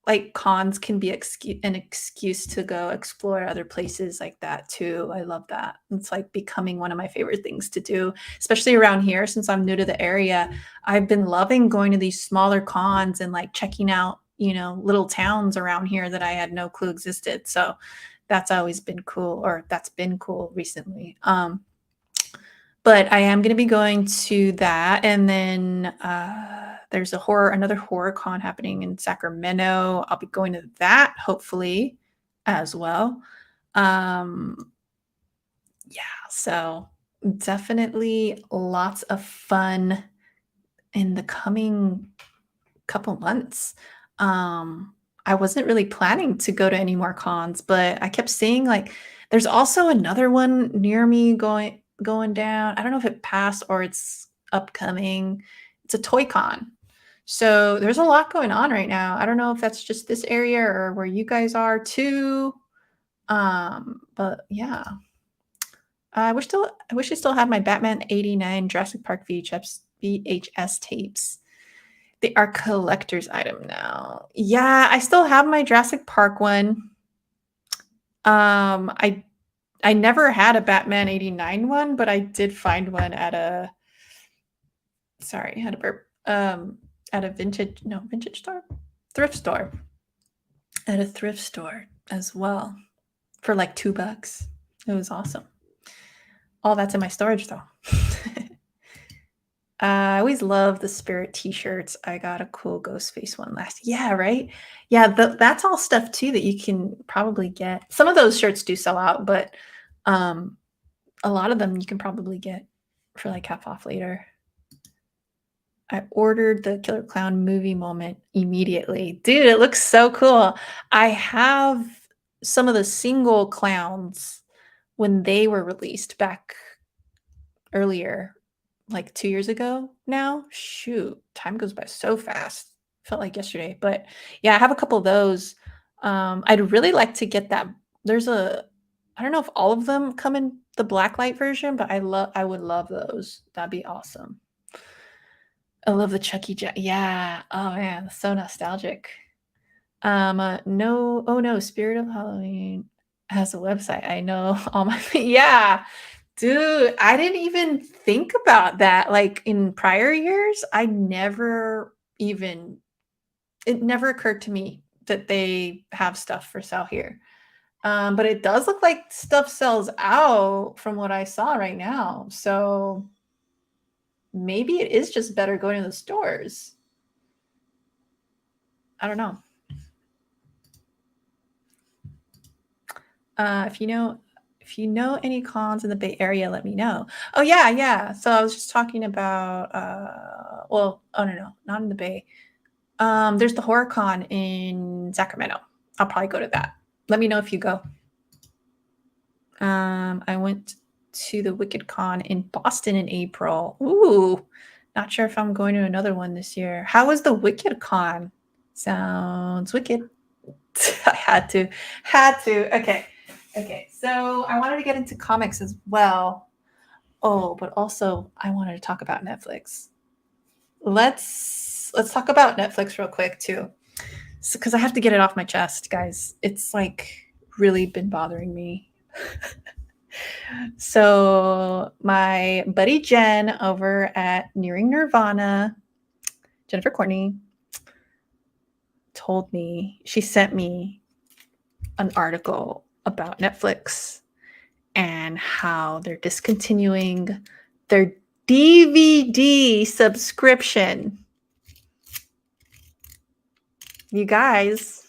like cons can be an excuse to go explore other places like that too. I love that. It's like becoming one of my favorite things to do, especially around here since I'm new to the area. I've been loving going to these smaller cons and like checking out, little towns around here that I had no clue existed. So that's always been cool, or that's been cool recently. But I am going to be going to that, and then there's another horror con happening in Sacramento. I'll be going to that hopefully as well. Yeah, so definitely lots of fun in the coming couple months. I wasn't really planning to go to any more cons, but I kept seeing like there's also another one near me going down. I don't know if it passed or it's upcoming. It's a toy con. So there's a lot going on right now. I don't know if that's just this area or where you guys are too. But yeah. I wish I still had my Batman 89 Jurassic Park VHS tapes. They are collector's item now. Yeah, I still have my Jurassic Park one. I never had a Batman 89 one, but I did find one at a sorry, had a burp. At a vintage store? Thrift store. At a thrift store as well for like $2. It was awesome. All that's in my storage though. I always love the Spirit t-shirts. I got a cool Ghostface one yeah, right? Yeah, that's all stuff too that you can probably get. Some of those shirts do sell out, but a lot of them you can probably get for like half off later. I ordered the Killer Clown movie moment immediately. Dude, it looks so cool. I have some of the single clowns when they were released back earlier, like 2 years ago now. Shoot, time goes by so fast. Felt like yesterday, but yeah, I have a couple of those. I'd really like to get that. There's a, I don't know if all of them come in the blacklight version, but I would love those. That'd be awesome. I love the Chucky Jack. Yeah. Oh man, so nostalgic. No, oh no, Spirit of Halloween has a website. I know all my, yeah, dude, I didn't even think about that. Like in prior years, I never even, it never occurred to me that they have stuff for sale here. But it does look like stuff sells out from what I saw right now. So maybe it is just better going to the stores. I don't know. If you know any cons in the Bay Area, let me know. Oh yeah, yeah. So I was just talking about well, oh no, not in the Bay. There's the Horror Con in Sacramento. I'll probably go to that. Let me know if you go. I went to the Wicked Con in Boston in April. Ooh, not sure if I'm going to another one this year. How was the Wicked Con? Sounds wicked. I had to. Okay. Okay. So I wanted to get into comics as well. Oh, but also I wanted to talk about Netflix. Let's talk about Netflix real quick too. Because I have to get it off my chest, guys. It's like really been bothering me. So my buddy Jen over at Nearing Nirvana, Jennifer Courtney, told me, she sent me an article about Netflix and how they're discontinuing their DVD subscription. You guys,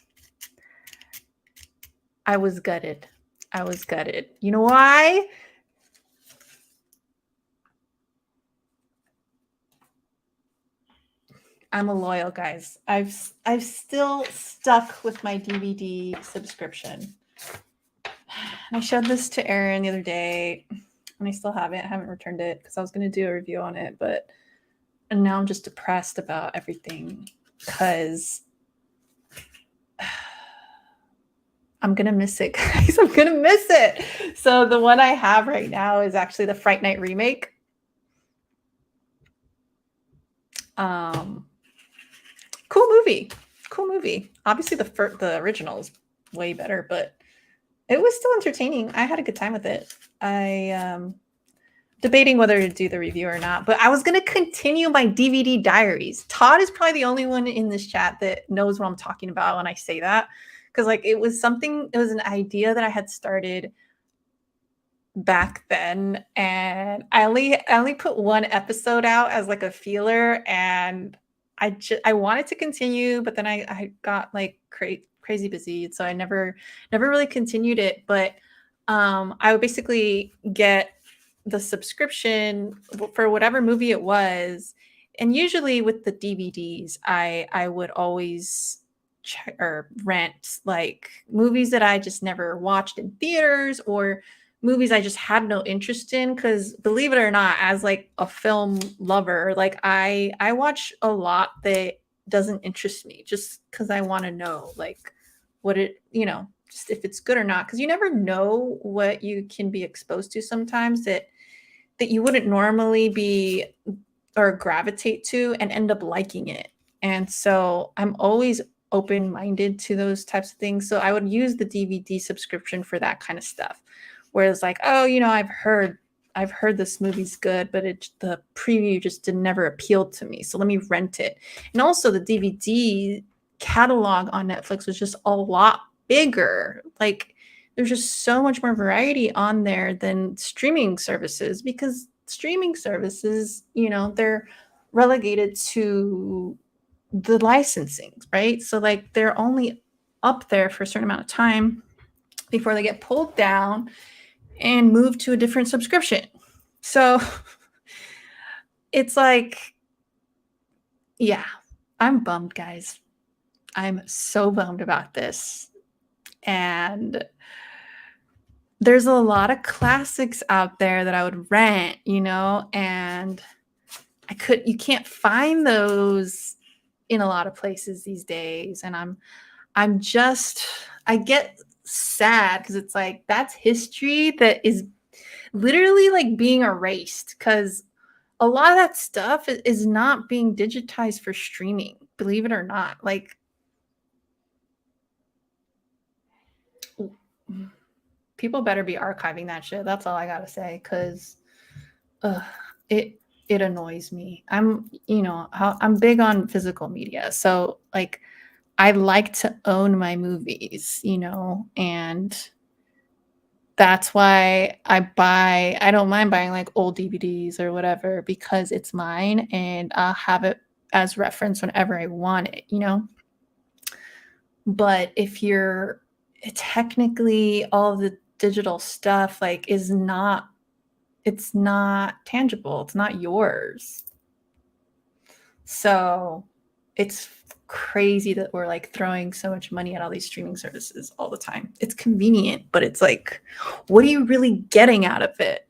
I was gutted. You know why? I'm a loyal guys. I've still stuck with my DVD subscription. And I showed this to Aaron the other day, and I still haven't. I haven't returned it because I was going to do a review on it, and now I'm just depressed about everything because I'm going to miss it, guys. I'm going to miss it. So the one I have right now is actually the Fright Night remake. Cool movie. Obviously the original is way better, but it was still entertaining. I had a good time with it. I debating whether to do the review or not, but I was going to continue my DVD diaries. Todd is probably the only one in this chat that knows what I'm talking about when I say that, because like it was an idea that I had started back then, and I only put one episode out as like a feeler, and I wanted to continue, but then I got like crazy busy, so I never really continued it. But I would basically get the subscription for whatever movie it was, and usually with the DVDs, I would always check or rent like movies that I just never watched in theaters, or movies I just had no interest in. Because believe it or not, as like a film lover, like I watch a lot that doesn't interest me just because I want to know like what it, just if it's good or not. Because you never know what you can be exposed to sometimes that you wouldn't normally be or gravitate to and end up liking it. And so I'm always open-minded to those types of things. So I would use the DVD subscription for that kind of stuff. Whereas like, oh, I've heard this movie's good, but the preview just never appealed to me. So let me rent it. And also the DVD catalog on Netflix was just a lot bigger. Like there's just so much more variety on there than streaming services, because streaming services, they're relegated to the licensing, right? So like they're only up there for a certain amount of time before they get pulled down and moved to a different subscription. So it's like, yeah, I'm bummed, guys. I'm so bummed about this. And there's a lot of classics out there that I would rent, and you can't find those in a lot of places these days, and I'm just I get sad because it's like that's history that is literally like being erased because a lot of that stuff is not being digitized for streaming, believe it or not. Like people better be archiving that shit. That's all I gotta say, because it it annoys me. I'm big on physical media, so like I like to own my movies, and that's why I don't mind buying like old DVDs or whatever because it's mine and I'll have it as reference whenever I want it. But if you're technically all of the digital stuff like it's not tangible. It's not yours. So it's crazy that we're like throwing so much money at all these streaming services all the time. It's convenient, but it's like, what are you really getting out of it?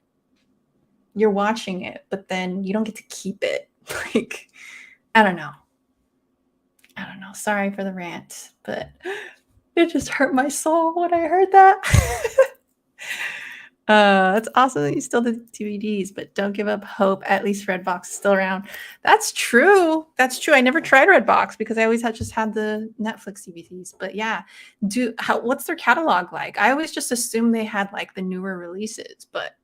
You're watching it, but then you don't get to keep it. Like, I don't know. I don't know. Sorry for the rant, but it just hurt my soul when I heard that. It's awesome that you still do DVDs, but don't give up hope. At least Redbox is still around. That's true. That's true. I never tried Redbox because I always just had the Netflix DVDs. But yeah, what's their catalog like? I always just assumed they had like the newer releases, but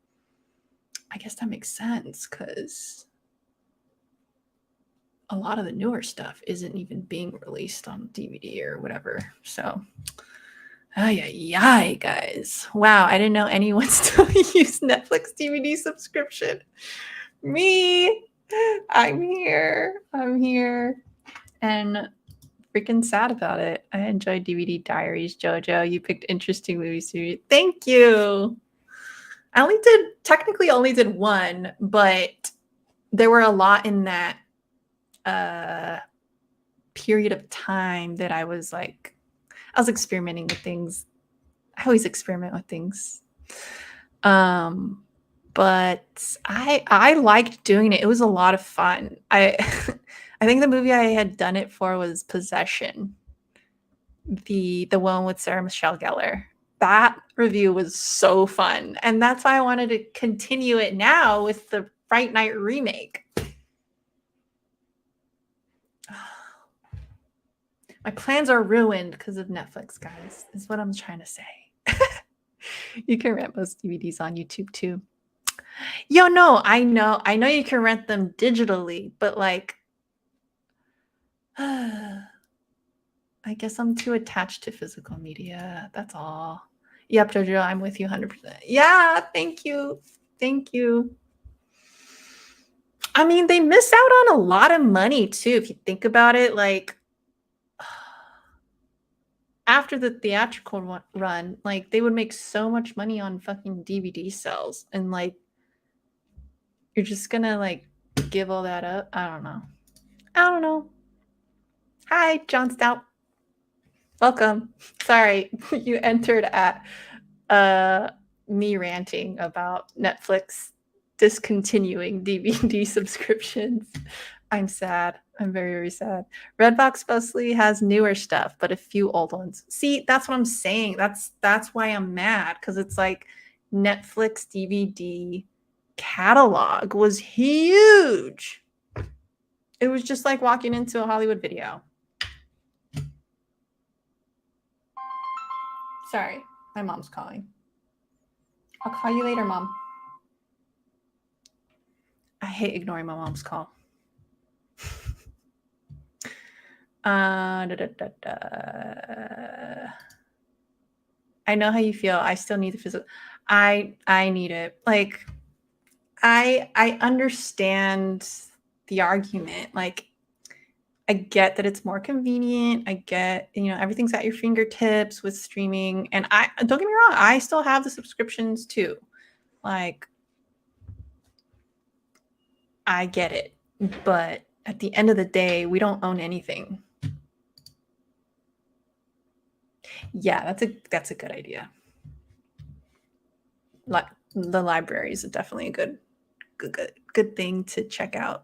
I guess that makes sense because a lot of the newer stuff isn't even being released on DVD or whatever. So ay, guys. Wow, I didn't know anyone still used Netflix DVD subscription. Me, I'm here. I'm here. And freaking sad about it. I enjoyed DVD Diaries, JoJo. You picked interesting movies to read. Thank you. I technically only did one, but there were a lot in that period of time that I was experimenting with things. I always experiment with things. But I liked doing it. It was a lot of fun. I I think the movie I had done it for was Possession. The one with Sarah Michelle Gellar. That review was so fun. And that's why I wanted to continue it now with the Fright Night remake. My plans are ruined because of Netflix, guys, is what I'm trying to say. You can rent most DVDs on YouTube too. No, I know you can rent them digitally, but like, I guess I'm too attached to physical media. That's all. Yep, Jojo, I'm with you 100%. Yeah, thank you. Thank you. I mean, they miss out on a lot of money too, if you think about it. Like, after the theatrical run, like they would make so much money on fucking DVD sales, and like you're just gonna like give all that up. I don't know. Hi, John Stout. Welcome. Sorry, you entered at me ranting about Netflix discontinuing DVD subscriptions. I'm sad. I'm very, very sad. Redbox mostly has newer stuff, but a few old ones. See, that's what I'm saying. That's why I'm mad, because it's like Netflix DVD catalog was huge. It was just like walking into a Hollywood Video. Sorry, my mom's calling. I'll call you later, Mom. I hate ignoring my mom's call. I know how you feel. I still need the physical. I need it. Like, I understand the argument. Like, I get that it's more convenient. I get, everything's at your fingertips with streaming. And don't get me wrong, I still have the subscriptions too. Like, I get it. But at the end of the day, we don't own anything. Yeah, that's a good idea. The library is definitely a good good thing to check out.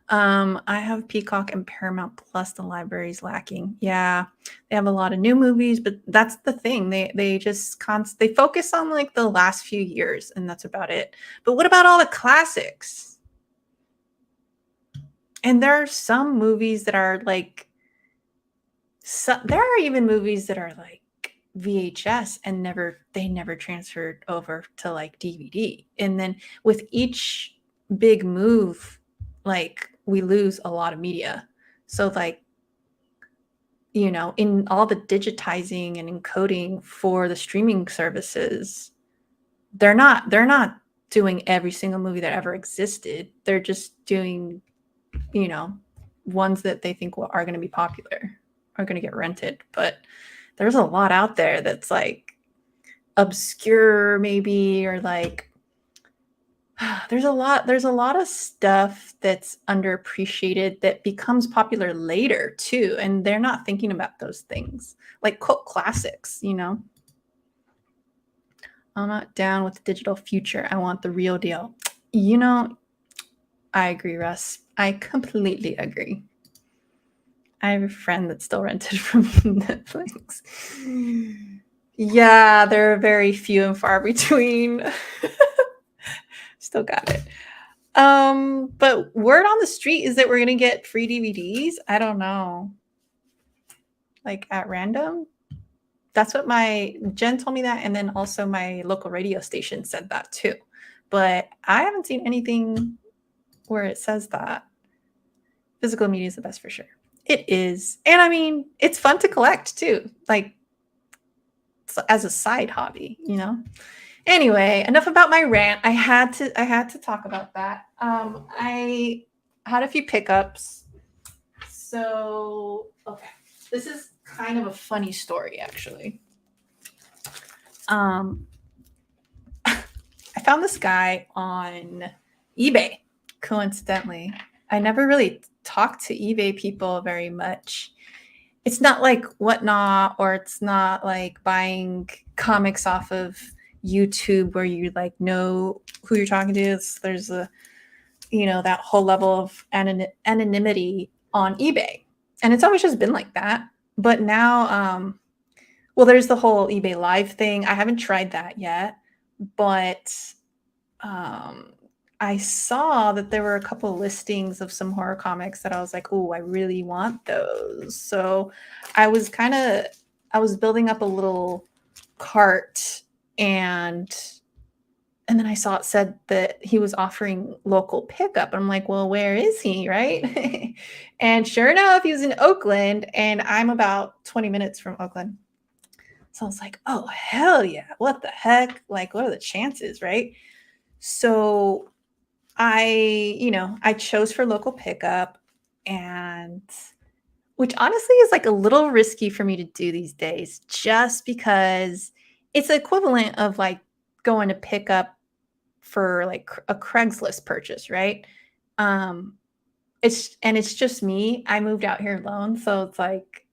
I have Peacock and Paramount Plus. The library's lacking. Yeah, they have a lot of new movies, but that's the thing. They just they focus on like the last few years, and that's about it. But what about all the classics? And there are some movies that are like, there are even movies that are like VHS and never transferred over to like DVD. And then with each big move, like we lose a lot of media. So like, in all the digitizing and encoding for the streaming services, they're not doing every single movie that ever existed. They're just doing, you know, ones that they think are going to be popular, are going to get rented. But there's a lot out there that's like obscure maybe, or like there's a lot of stuff that's underappreciated that becomes popular later too, and they're not thinking about those things, like cult classics. I'm not down with the digital future. I want the real deal. I agree, Russ. I completely agree. I have a friend that still rented from Netflix. Yeah, they're very few and far between. Still got it. But word on the street is that we're gonna get free DVDs. I don't know. Like at random. That's what my Jen told me that, and then also my local radio station said that too. But I haven't seen anything where it says that. Physical media is the best for sure. It is. And I mean, it's fun to collect too. Like as a side hobby. Anyway, enough about my rant. I had to talk about that. I had a few pickups. So, okay. This is kind of a funny story, actually. I found this guy on eBay, coincidentally. I never really talked to eBay people very much. It's not like Whatnot, or it's not like buying comics off of YouTube where you like know who you're talking to. There's that whole level of anonymity on eBay, and it's always just been like that. But now, well, there's the whole eBay Live thing. I haven't tried that yet, but I saw that there were a couple of listings of some horror comics that I was like, oh, I really want those. So I was building up a little cart, and then I saw it said that he was offering local pickup. I'm like, well, where is he? Right. And sure enough, he was in Oakland, and I'm about 20 minutes from Oakland. So I was like, oh, hell yeah. What the heck? Like, what are the chances? Right. So I chose for local pickup, and which honestly is like a little risky for me to do these days, just because it's the equivalent of like going to pick up for like a Craigslist purchase, right? It's just me. I moved out here alone, so it's like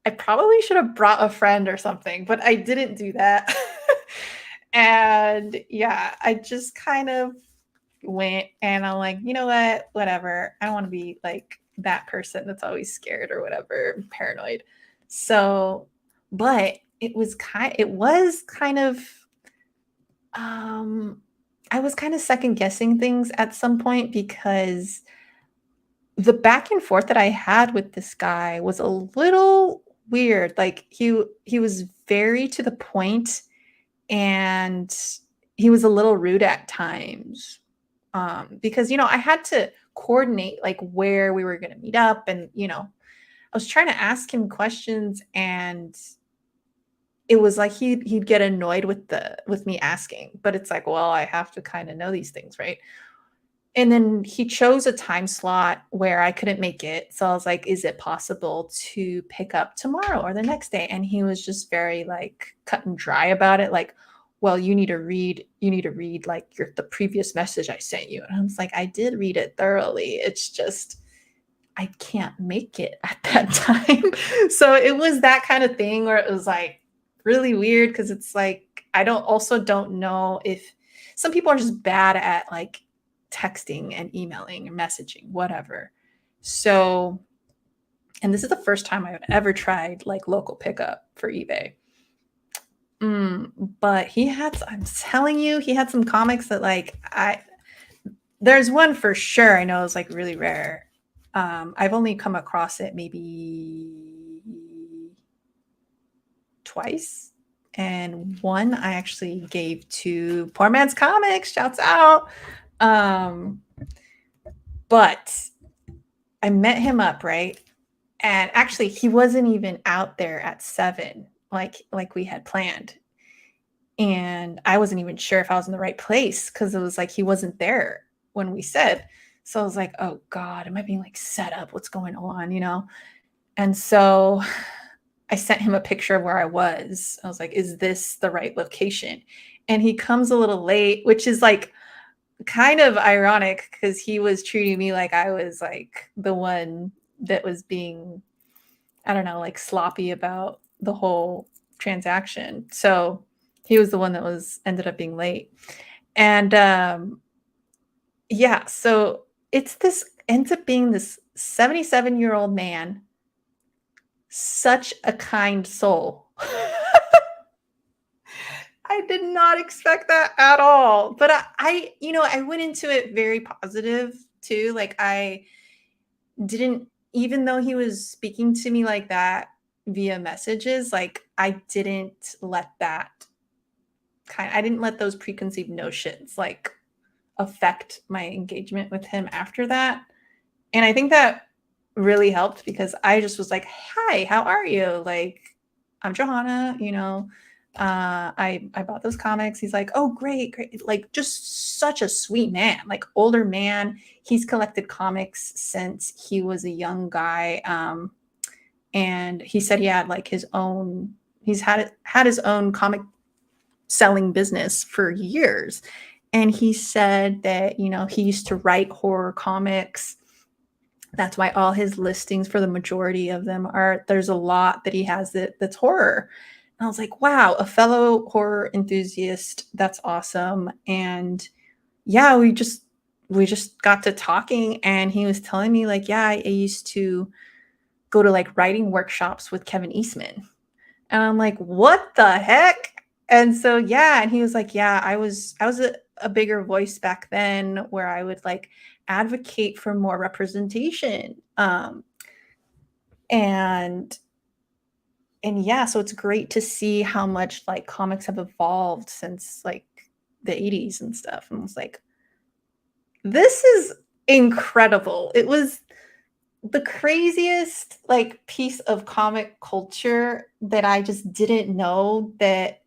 I probably should have brought a friend or something, but I didn't do that. And yeah, I just kind of went, and I'm like, you know what? Whatever. I don't want to be like that person that's always scared or whatever, paranoid. So, but it was kind of I was kind of second guessing things at some point, because the back and forth that I had with this guy was a little weird. Like he was very to the point, and he was a little rude at times. Because I had to coordinate like where we were going to meet up, and I was trying to ask him questions, and it was like he'd get annoyed with me asking, but it's like, well, I have to kind of know these things, right? And then he chose a time slot where I couldn't make it. So I was like, is it possible to pick up tomorrow or the next day? And he was just very like cut and dry about it. Like, well, you need to read like the previous message I sent you. And I was like, I did read it thoroughly. It's just, I can't make it at that time. So it was that kind of thing where it was like really weird, because it's like, I don't know if some people are just bad at like texting and emailing and messaging, whatever. So, and this is the first time I've ever tried like local pickup for eBay. But I'm telling you, he had some comics that there's one for sure I know is like really rare. I've only come across it maybe twice. And one I actually gave to Poor Man's Comics. Shouts out. But I met him up, right? And actually he wasn't even out there at 7 like we had planned. And I wasn't even sure if I was in the right place because it was like he wasn't there when we said. So I was like, oh God, am I being like set up? What's going on? And so I sent him a picture of where I was. I was like, is this the right location? And he comes a little late, which is like kind of ironic because he was treating me like I was like the one that was being, I don't know, like sloppy about the whole transaction. So he was the one that ended up being late. And yeah, so ends up being this 77-year-old man, such a kind soul. I did not expect that at all. But I went into it very positive too. Like I didn't, even though he was speaking to me like that via messages, like I didn't let those preconceived notions like affect my engagement with him after that. And I think that really helped because I just was like, hi, how are you? Like, I'm Johanna, I bought those comics. He's like, oh, great. Like just such a sweet man, like older man. He's collected comics since he was a young guy. And he said he had like he's had his own comic selling business for years. And he said that, he used to write horror comics. That's why all his listings, for the majority of them, there's a lot that he has that's horror. And I was like, wow, a fellow horror enthusiast. That's awesome. And yeah, we just got to talking and he was telling me like, yeah, I used to go to like writing workshops with Kevin Eastman. And I'm like, what the heck? And so, yeah. And he was like, yeah, I was a bigger voice back then where I would like advocate for more representation. And yeah, so it's great to see how much like comics have evolved since like the 80s and stuff. And I was like, this is incredible. It was the craziest like piece of comic culture that I just didn't know that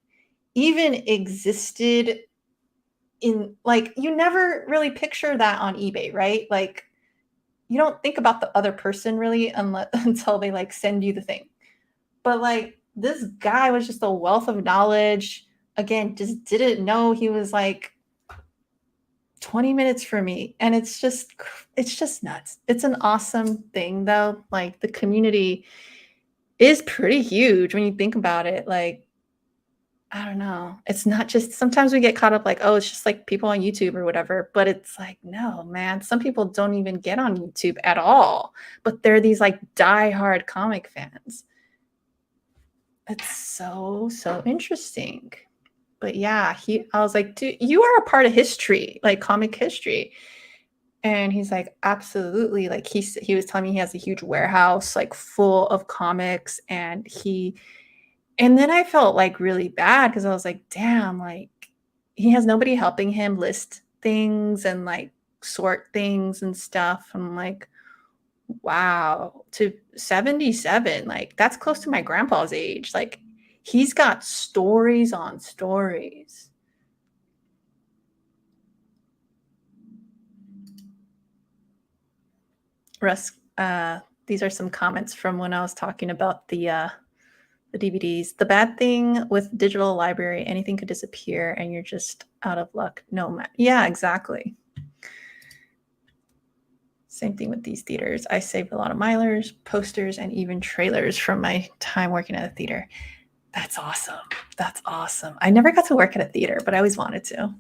even existed in, like, you never really picture that on eBay, right? Like you don't think about the other person really unless until they like send you the thing. But like this guy was just a wealth of knowledge. Again, just didn't know he was like 20 minutes for me. And it's just nuts. It's an awesome thing though. Like the community is pretty huge when you think about it. Like, I don't know. It's not just, sometimes we get caught up like, oh, it's just like people on YouTube or whatever. But it's like, no, man, some people don't even get on YouTube at all. But they're these like diehard comic fans. It's so interesting. But yeah, I was like, dude, you are a part of history, like comic history. And he's like, absolutely. Like he was telling me he has a huge warehouse like full of comics. And then I felt like really bad because I was like, damn, like he has nobody helping him list things and like sort things and stuff. I'm like, wow, to 77, like that's close to my grandpa's age. Like he's got stories on stories. Russ, these are some comments from when I was talking about the DVDs. The bad thing with digital library, anything could disappear and you're just out of luck. No, yeah, exactly. Same thing with these theaters. I saved a lot of milers, posters, and even trailers from my time working at a theater. That's awesome. That's awesome. I never got to work at a theater, but I always wanted to.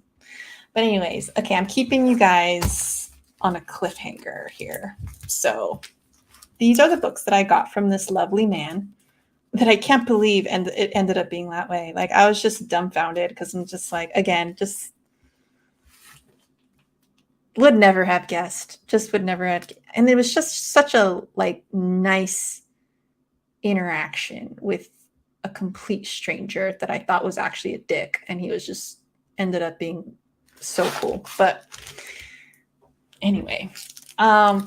But anyways, okay, I'm keeping you guys on a cliffhanger here. So these are the books that I got from this lovely man that I can't believe and it ended up being that way. Like I was just dumbfounded because I'm just like, again, just would never have guessed. Just would never have, and it was just such a like nice interaction with a complete stranger that I thought was actually a dick, and he was just ended up being so cool. But anyway,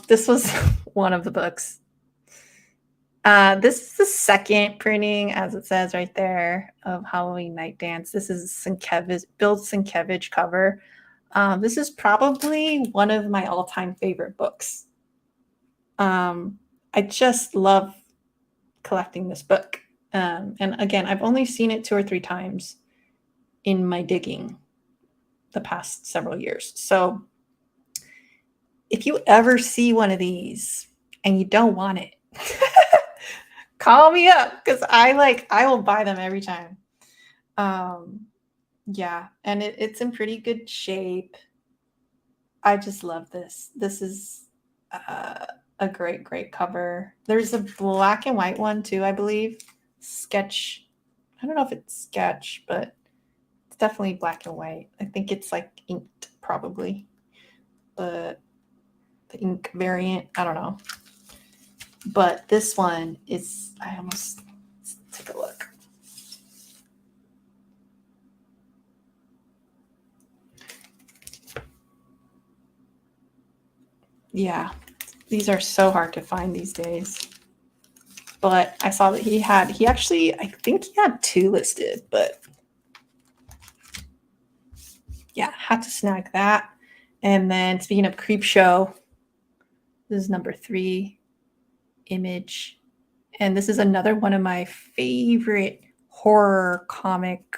this was one of the books. This is the second printing, as it says right there, of Halloween Night Dance. This is Sienkiewicz, Bill Sienkiewicz cover. This is probably one of my all-time favorite books. I just love collecting this book. And again, I've only seen it 2 or 3 times in my digging the past several years. So if you ever see one of these and you don't want it, call me up because I will buy them every time. Yeah, and it's in pretty good shape. I just love this. This is a great cover. There's a black and white one too, I believe. Sketch. I don't know if it's sketch, but it's definitely black and white. I think it's like inked probably. But the ink variant, I don't know. But this one is, I almost, let's take a look. Yeah, these are so hard to find these days. But I saw that he actually, I think he had 2 listed, but yeah, had to snag that. And then speaking of Creep Show, this is number 3 image. And this is another one of my favorite horror comic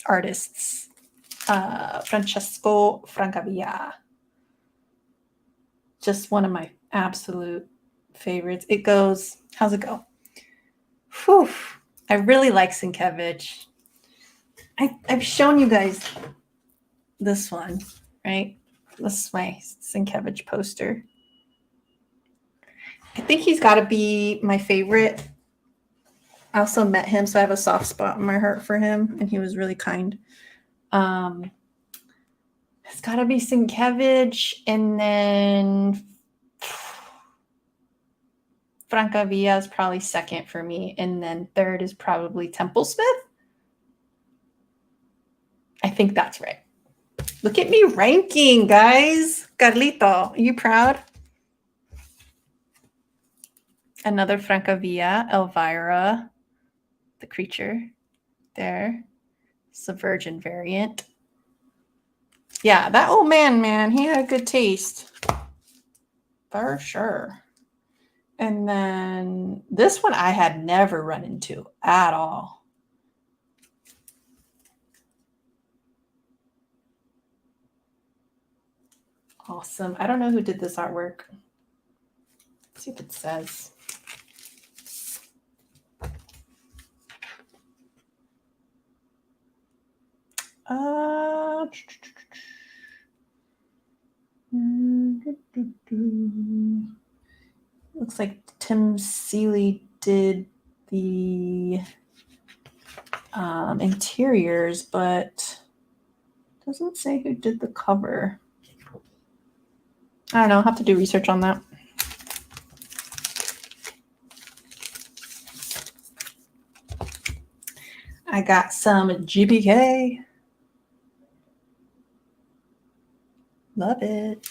artists, Francesco Francavilla. Just one of my absolute favorites. It goes, how's it go? Whew. I really like Sienkiewicz. I've shown you guys this one, right? This is my Sienkiewicz poster. I think he's got to be my favorite. I also met him, so I have a soft spot in my heart for him, and he was really kind. It's got to be Sienkiewicz, and then Francavilla is probably second for me, and then third is probably Temple Smith. I think that's right. Look at me ranking, guys. Carlito, are you proud? Another Francavilla, Elvira, the creature there. It's a virgin variant. Yeah, that old man, he had a good taste. For sure. And then this one I had never run into at all. Awesome. I don't know who did this artwork. Let's see if it says. Looks like Tim Seeley did the interiors, but doesn't say who did the cover. I don't know. I'll have to do research on that. I got some GBK. Love it.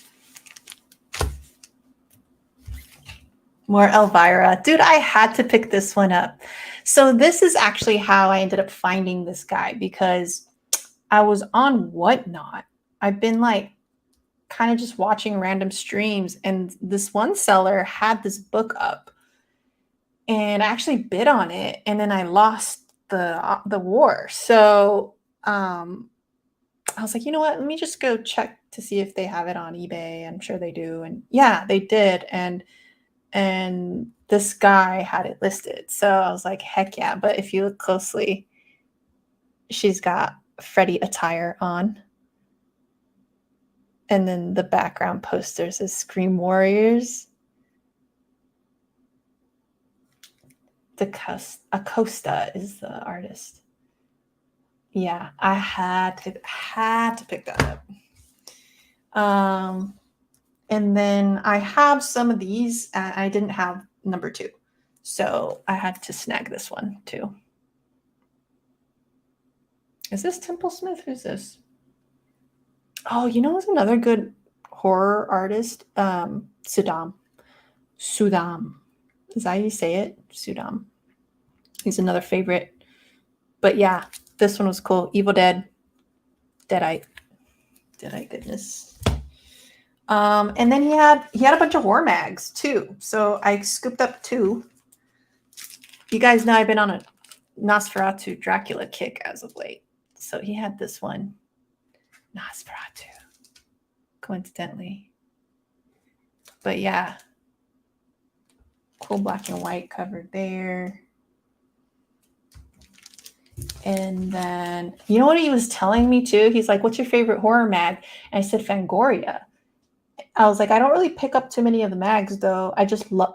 More Elvira. Dude, I had to pick this one up. So this is actually how I ended up finding this guy, because I was on Whatnot. I've been like kind of just watching random streams, and this one seller had this book up, and I actually bid on it, and then I lost the war. So I was like, you know what? Let me just go check to see if they have it on eBay. I'm sure they do, and yeah, they did. And this guy had it listed. So I was like, heck yeah. But if you look closely, she's got Freddy attire on. And then the background posters is Scream Warriors. Acosta is the artist. Yeah, I had to pick that up. And then I have some of these. I didn't have number 2, so I had to snag this one too. Is this Temple Smith? Who's this? Oh, you know who's another good horror artist? Sudam. Is that how you say it? Sudam. He's another favorite. But yeah, this one was cool. Evil Dead. Deadite. Goodness. And then he had a bunch of horror mags too. So I scooped up 2. You guys know I've been on a Nosferatu Dracula kick as of late. So he had this one. Nosferatu. Coincidentally. But yeah. Cool black and white cover there. And then, you know what he was telling me too? He's like, what's your favorite horror mag? And I said, Fangoria. I was like, I don't really pick up too many of the mags though. I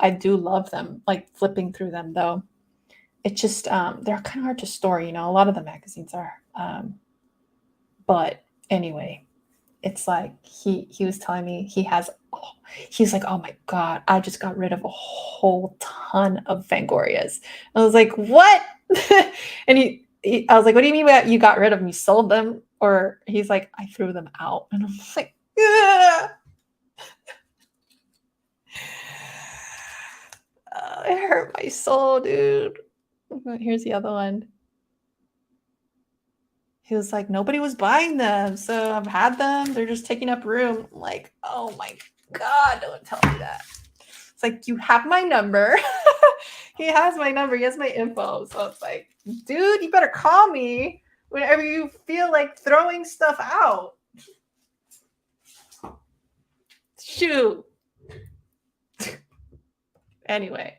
do love them, like flipping through them though. It's just, they're kind of hard to store, you know, a lot of the magazines are. But anyway, it's like, he was telling me he's like, oh my God, I just got rid of a whole ton of Fangorias. I was like, what? And I was like, what do you mean by you got rid of them? You sold them? Or he's like, I threw them out. And I'm like, it hurt my soul, dude. Here's the other one. He was like, nobody was buying them. So I've had them. They're just taking up room. I'm like, oh my God, don't tell me that. It's like, you have my number. He has my number. He has my info. So it's like, dude, you better call me whenever you feel like throwing stuff out. Shoot. Anyway.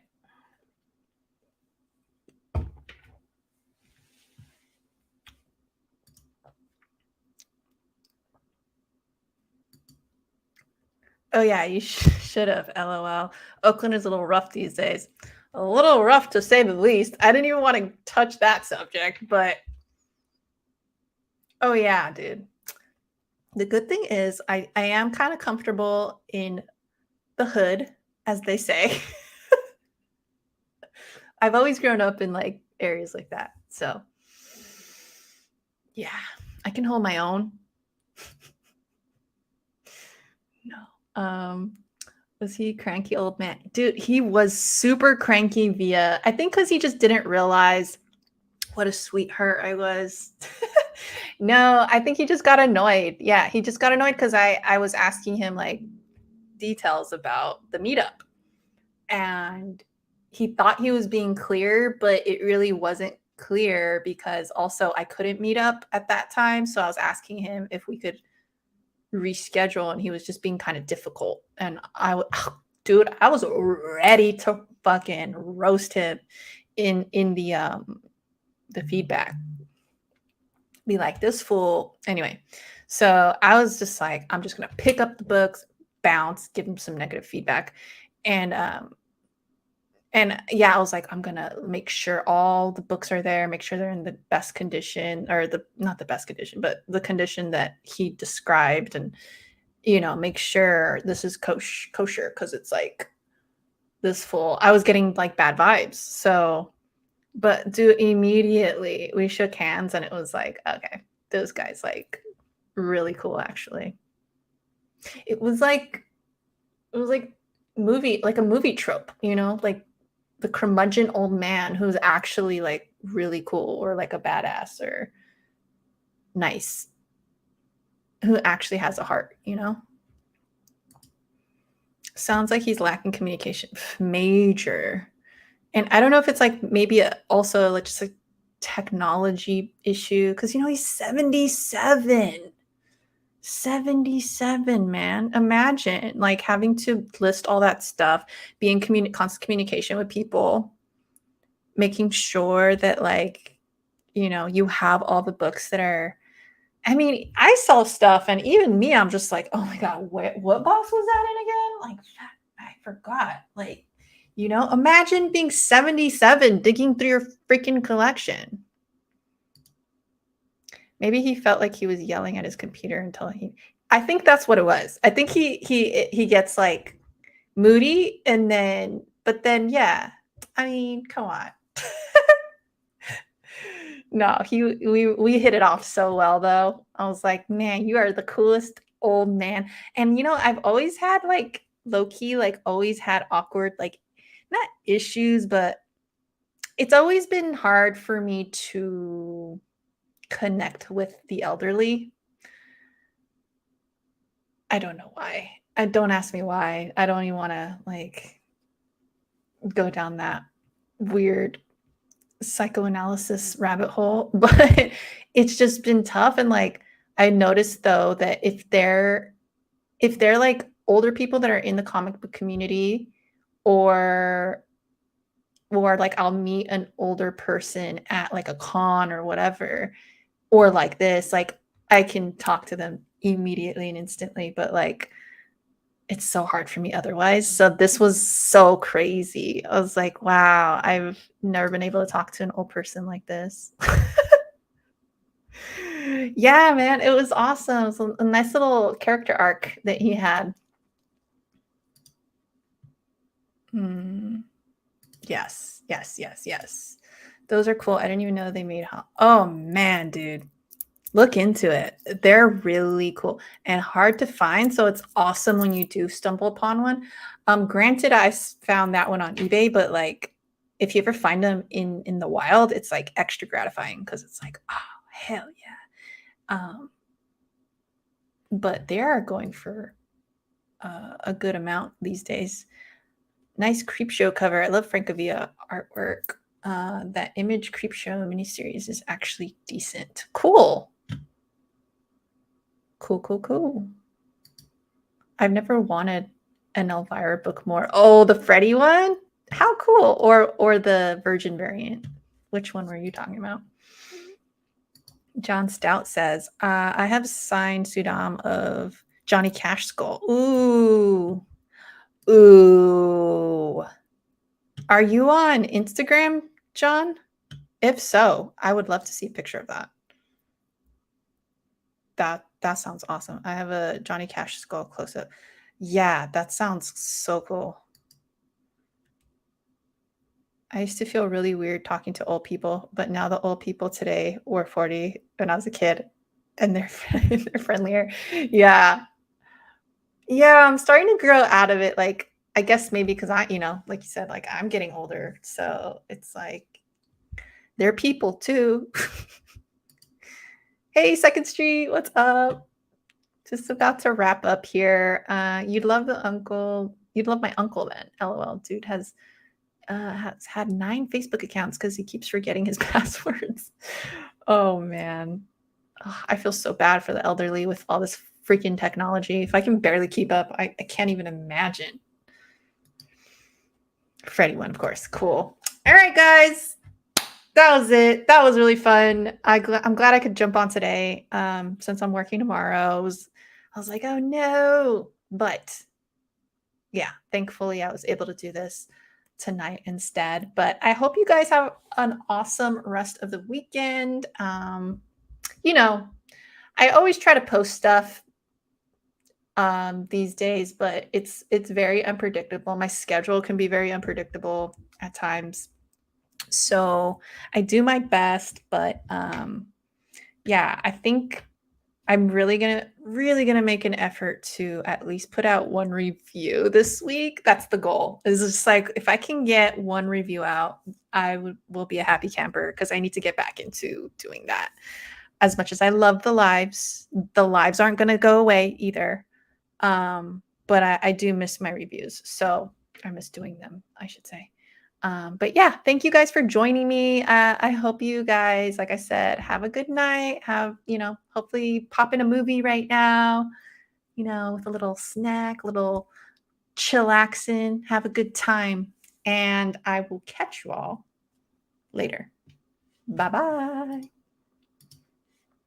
Oh yeah, you should have. LOL. Oakland is a little rough these days. A little rough to say the least. I didn't even want to touch that subject, but oh yeah, dude. The good thing is I am kind of comfortable in the hood, as they say. I've always grown up in like areas like that. So yeah, I can hold my own. No. Was he cranky old man? Dude, he was super cranky I think because he just didn't realize what a sweetheart I was. No, I think he just got annoyed. Yeah, he just got annoyed because I was asking him like details about the meetup. And he thought he was being clear, but it really wasn't clear because also I couldn't meet up at that time. So I was asking him if we could reschedule and he was just being kind of difficult. And dude, I was ready to fucking roast him in the feedback. Be like, this fool. Anyway, so I was just like, I'm just gonna pick up the books, bounce, give him some negative feedback. And yeah, I was like, I'm gonna make sure all the books are there, make sure they're in the best condition, or not the best condition, but the condition that he described, and you know, make sure this is kosher, because it's like this fool. I was getting like bad vibes. So, but immediately we shook hands, and it was like, okay, those guys like really cool. Actually, it was like movie, like a movie trope, you know, like the curmudgeon old man who's actually like really cool, or like a badass, or nice, who actually has a heart, you know. Sounds like he's lacking communication major. And I don't know if it's like maybe also like just a technology issue, because you know he's 77. 77, man. Imagine like having to list all that stuff, be in constant communication with people, making sure that like, you know, you have all the books that are I mean, I saw stuff, and even me, I'm just like, "Oh my god, what box was that in again?" Like, I forgot. Like, imagine being 77 digging through your freaking collection. Maybe he felt like he was yelling at his computer until he I think that's what it was. I think he gets, like, moody, and then but then, yeah. I mean, come on. No, we hit it off so well, though. I was like, "Man, you are the coolest old man." And, I've always had, like, low key, like, always had awkward, like, not issues, but it's always been hard for me to connect with the elderly. I don't know why. Don't ask me why. I don't even wanna, like, go down that weird psychoanalysis rabbit hole, but it's just been tough, and, like, I noticed, though, that if they're, like, older people that are in the comic book community, or like, I'll meet an older person at, like, a con or whatever, or like this, like, I can talk to them immediately and instantly, but, like, it's so hard for me otherwise. So this was so crazy. I was like, "Wow, I've never been able to talk to an old person like this." Yeah, man, it was awesome. It was a nice little character arc that he had. Mm, yes, yes, yes, yes. Those are cool. I didn't even know they made oh, man, dude. Look into it. They're really cool and hard to find, so it's awesome when you do stumble upon one. Granted, found that one on eBay, but, like, if you ever find them in the wild, it's, like, extra gratifying because it's like, "Oh, hell yeah." But they are going for, a good amount these days. Nice Creepshow cover. I love Francavilla artwork. That Image Creepshow miniseries is actually decent. Cool. Cool, cool, cool. I've never wanted an Elvira book more. Oh, the Freddy one? How cool. Or the Virgin variant. Which one were you talking about? John Stout says, I have signed Sudam of Johnny Cash Skull. Ooh. Ooh. Are you on Instagram, John? If so, I would love to see a picture of that. That sounds awesome. I have a Johnny Cash Skull close up. Yeah, that sounds so cool. I used to feel really weird talking to old people, but now the old people today were 40 when I was a kid, and they're they're friendlier. Yeah. Yeah, I'm starting to grow out of it, like, I guess maybe because like you said, like, I'm getting older, so it's like, they're people too. Hey, Second Street, what's up? Just about to wrap up here. You'd love my uncle then. LOL. Dude has had 9 Facebook accounts because he keeps forgetting his passwords. Oh man. Ugh, I feel so bad for the elderly with all this freaking technology. If I can barely keep up, I can't even imagine. Freddie one, of course. Cool. All right, guys. That was it. That was really fun. I'm glad I could jump on today. Since I'm working tomorrow, I was like, oh no. But yeah, thankfully I was able to do this tonight instead. But I hope you guys have an awesome rest of the weekend. You know, I always try to post stuff these days, but it's very unpredictable. My schedule can be very unpredictable at times. So I do my best, but yeah, I think I'm really gonna make an effort to at least put out one review this week. That's the goal. Is just like if I can get one review out, will be a happy camper because I need to get back into doing that. As much as I love the lives aren't gonna go away either. But I do miss my reviews. So I miss doing them, I should say. But yeah, thank you guys for joining me. I hope you guys, like I said, have a good night. Hopefully pop in a movie right now, with a little snack, a little chillaxing, have a good time. And I will catch you all later. Bye bye.